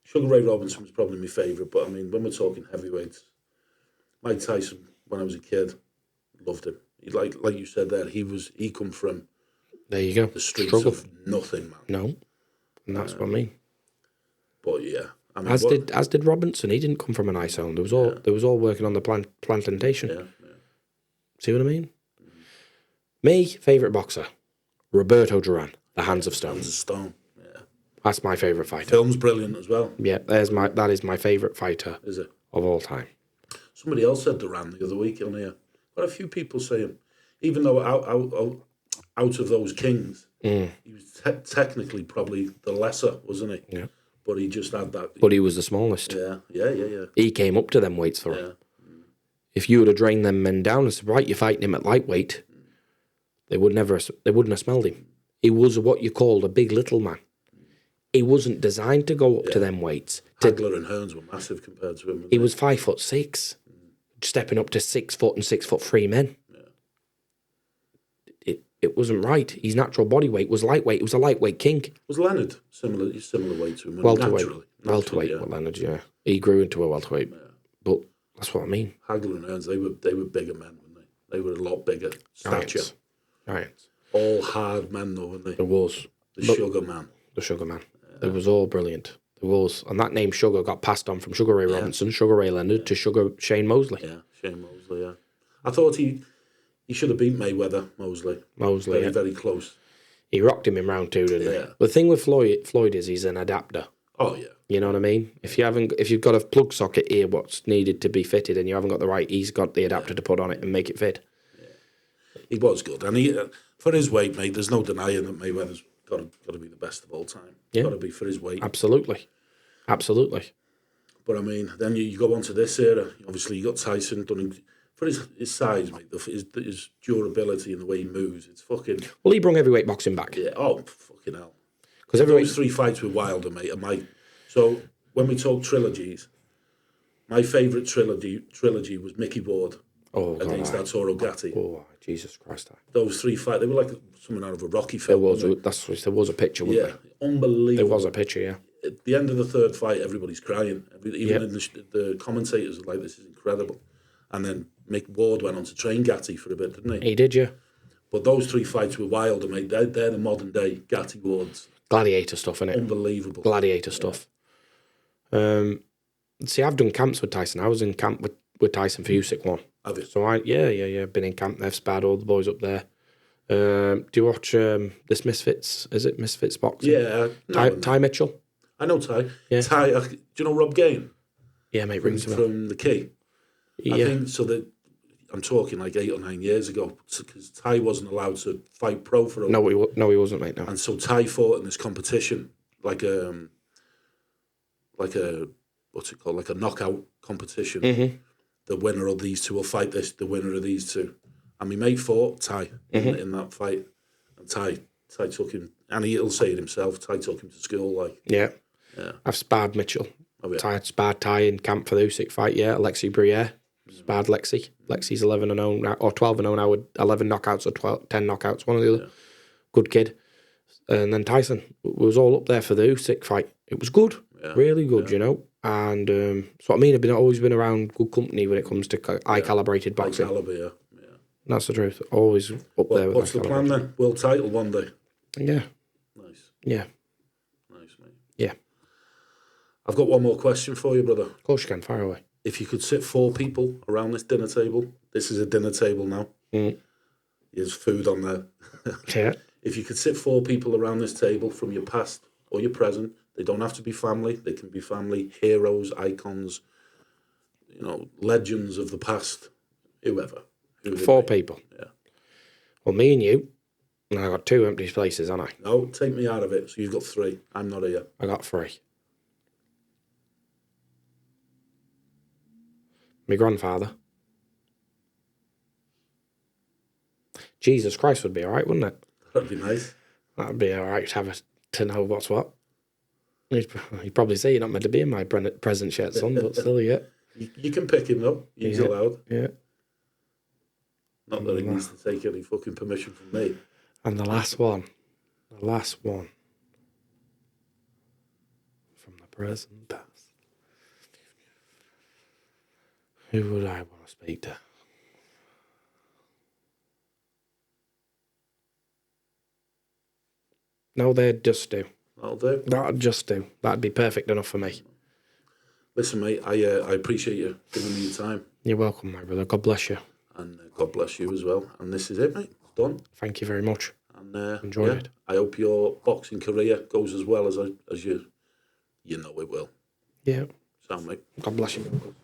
Sugar Ray Robinson was probably my favourite, but I mean, when we're talking heavyweights, Mike Tyson, when I was a kid, loved him. He, like you said there, he come from there you go. The streets Struggle. of nothing, man. No. And that's what I mean. But yeah. I mean, as did Robinson. He didn't come from a nice home. They was all working on the plantation. Yeah. See what I mean? Me, favourite boxer, Roberto Duran, The Hands of Stone. Hands of Stone. Yeah. That's my favourite fighter. Film's brilliant as well. Yeah, that is my favourite fighter. Is it? Of all time. Somebody else said Duran the other week on here. Quite a few people saying, even though out of those kings, he was technically probably the lesser, wasn't he? Yeah. But he just had that. But he was the smallest. Yeah. He came up to them weights for him. If you would have drained them men down and said, right, you're fighting him at lightweight, they wouldn't have smelled him. He was what you called a big little man. He wasn't designed to go up to them weights. Hagler and Hearns were massive compared to him. He was 5'6", stepping up to 6 foot and 6'3" men. It wasn't right. His natural body weight was lightweight. He was a lightweight king. Was Leonard similar weight to him? Welterweight with Leonard, yeah. He grew into a welterweight. But that's what I mean. Hagler and Hearns, they were bigger men, weren't they? They were a lot bigger. Stature. Giants. All hard men, though, weren't they? There was. The Sugar Man. Yeah. It was all brilliant. There was. And that name Sugar got passed on from Sugar Ray Robinson, Sugar Ray Leonard, to Shane Mosley. Yeah, Shane Mosley, yeah. I thought he should have beat Mayweather, Mosley. Very, very close. He rocked him in round 2, didn't he? The thing with Floyd is he's an adapter. Oh, yeah. You know what I mean? If you've got a plug socket here, what's needed to be fitted, and you haven't got the right, he's got the adapter to put on it and make it fit. Yeah. He was good. And he, for his weight, mate, there's no denying that Mayweather's got to be the best of all time. Yeah. Got to be for his weight. Absolutely. But I mean, then you go on to this era. Obviously, you got Tyson done for his size, mate. His durability and the way he moves. It's fucking. Well, he brought heavyweight boxing back. Yeah. Oh, fucking hell. Because those 3 fights with Wilder, mate. So when we talk trilogies, my favourite trilogy was Mickey Ward against Arturo Gatti. Oh, Jesus Christ! Those 3 fights, they were like something out of a Rocky film. There was a picture, wasn't there? Unbelievable. There was a picture, yeah. At the end of the 3rd fight, everybody's crying. Even the commentators are like, "This is incredible." And then Mick Ward went on to train Gatti for a bit, didn't he? He did, yeah. But those 3 fights with Wilder, mate, they're the modern day Gatti Wards. Gladiator stuff, innit? Unbelievable. Gladiator stuff. See, I've done camps with Tyson. I was in camp with Tyson for USIC 1. Have you? So been in camp. They've sparred all the boys up there. Do you watch this Misfits? Is it Misfits boxing? Yeah. Ty Mitchell. I know Ty. Yeah. Ty, do you know Rob Gain? Yeah, mate, rings from The Key. Yeah. I think so. That I'm talking like 8 or 9 years ago, because Ty wasn't allowed to fight pro for a No, he wasn't, mate. No. And so Ty fought in this competition, like a what's it called, like a knockout competition. Mm-hmm. The winner of these two will fight the winner of these two. And my mate fought Ty in that fight, and Ty took him, and he'll say it himself. Ty took him to school, like yeah. I've sparred Mitchell. Oh, yeah. Ty sparred Ty in camp for the USIC fight. Yeah, Alexi Briere sparred Lexi. Lexi's 11-0 now, or 12-0 now with 11 knockouts or 10 knockouts, one or the other. Yeah. Good kid. And then Tyson was all up there for the Usyk fight. It was good, really good, you know. And so I mean, I've always been around good company when it comes to high-calibrated boxing. High caliber, yeah. That's the truth. Always up there. With what's the plan then? World title one day? Yeah. Nice. Yeah. Nice, mate. Yeah. I've got one more question for you, brother. Of course you can. Fire away. If you could sit 4 people around this dinner table, this is a dinner table now. There's food on there. Yeah. If you could sit 4 people around this table from your past or your present, they don't have to be family. They can be family heroes, icons, legends of the past, whoever. 4 people. Yeah. Well, me and you, and I got 2 empty places, haven't I? No, take me out of it. So you've got 3. I'm not here. I got 3. My grandfather. Jesus Christ would be all right, wouldn't it? That'd be nice. That'd be all right to know what's what. He'd probably say you're not meant to be in my presence yet, son, but still, yeah. You can pick him though. He's allowed. Yeah. Not that he needs to take any fucking permission from me. And the last one from the present past. Who would I want to speak to? No, they'd just do. That'll do. That'd just do. That'd be perfect enough for me. Listen, mate, I appreciate you giving me your time. You're welcome, my brother. God bless you. And God bless you as well. And this is it, mate. It's done. Thank you very much. And enjoyed it. I hope your boxing career goes as well as you know it will. Yeah. Sound, mate. God bless you.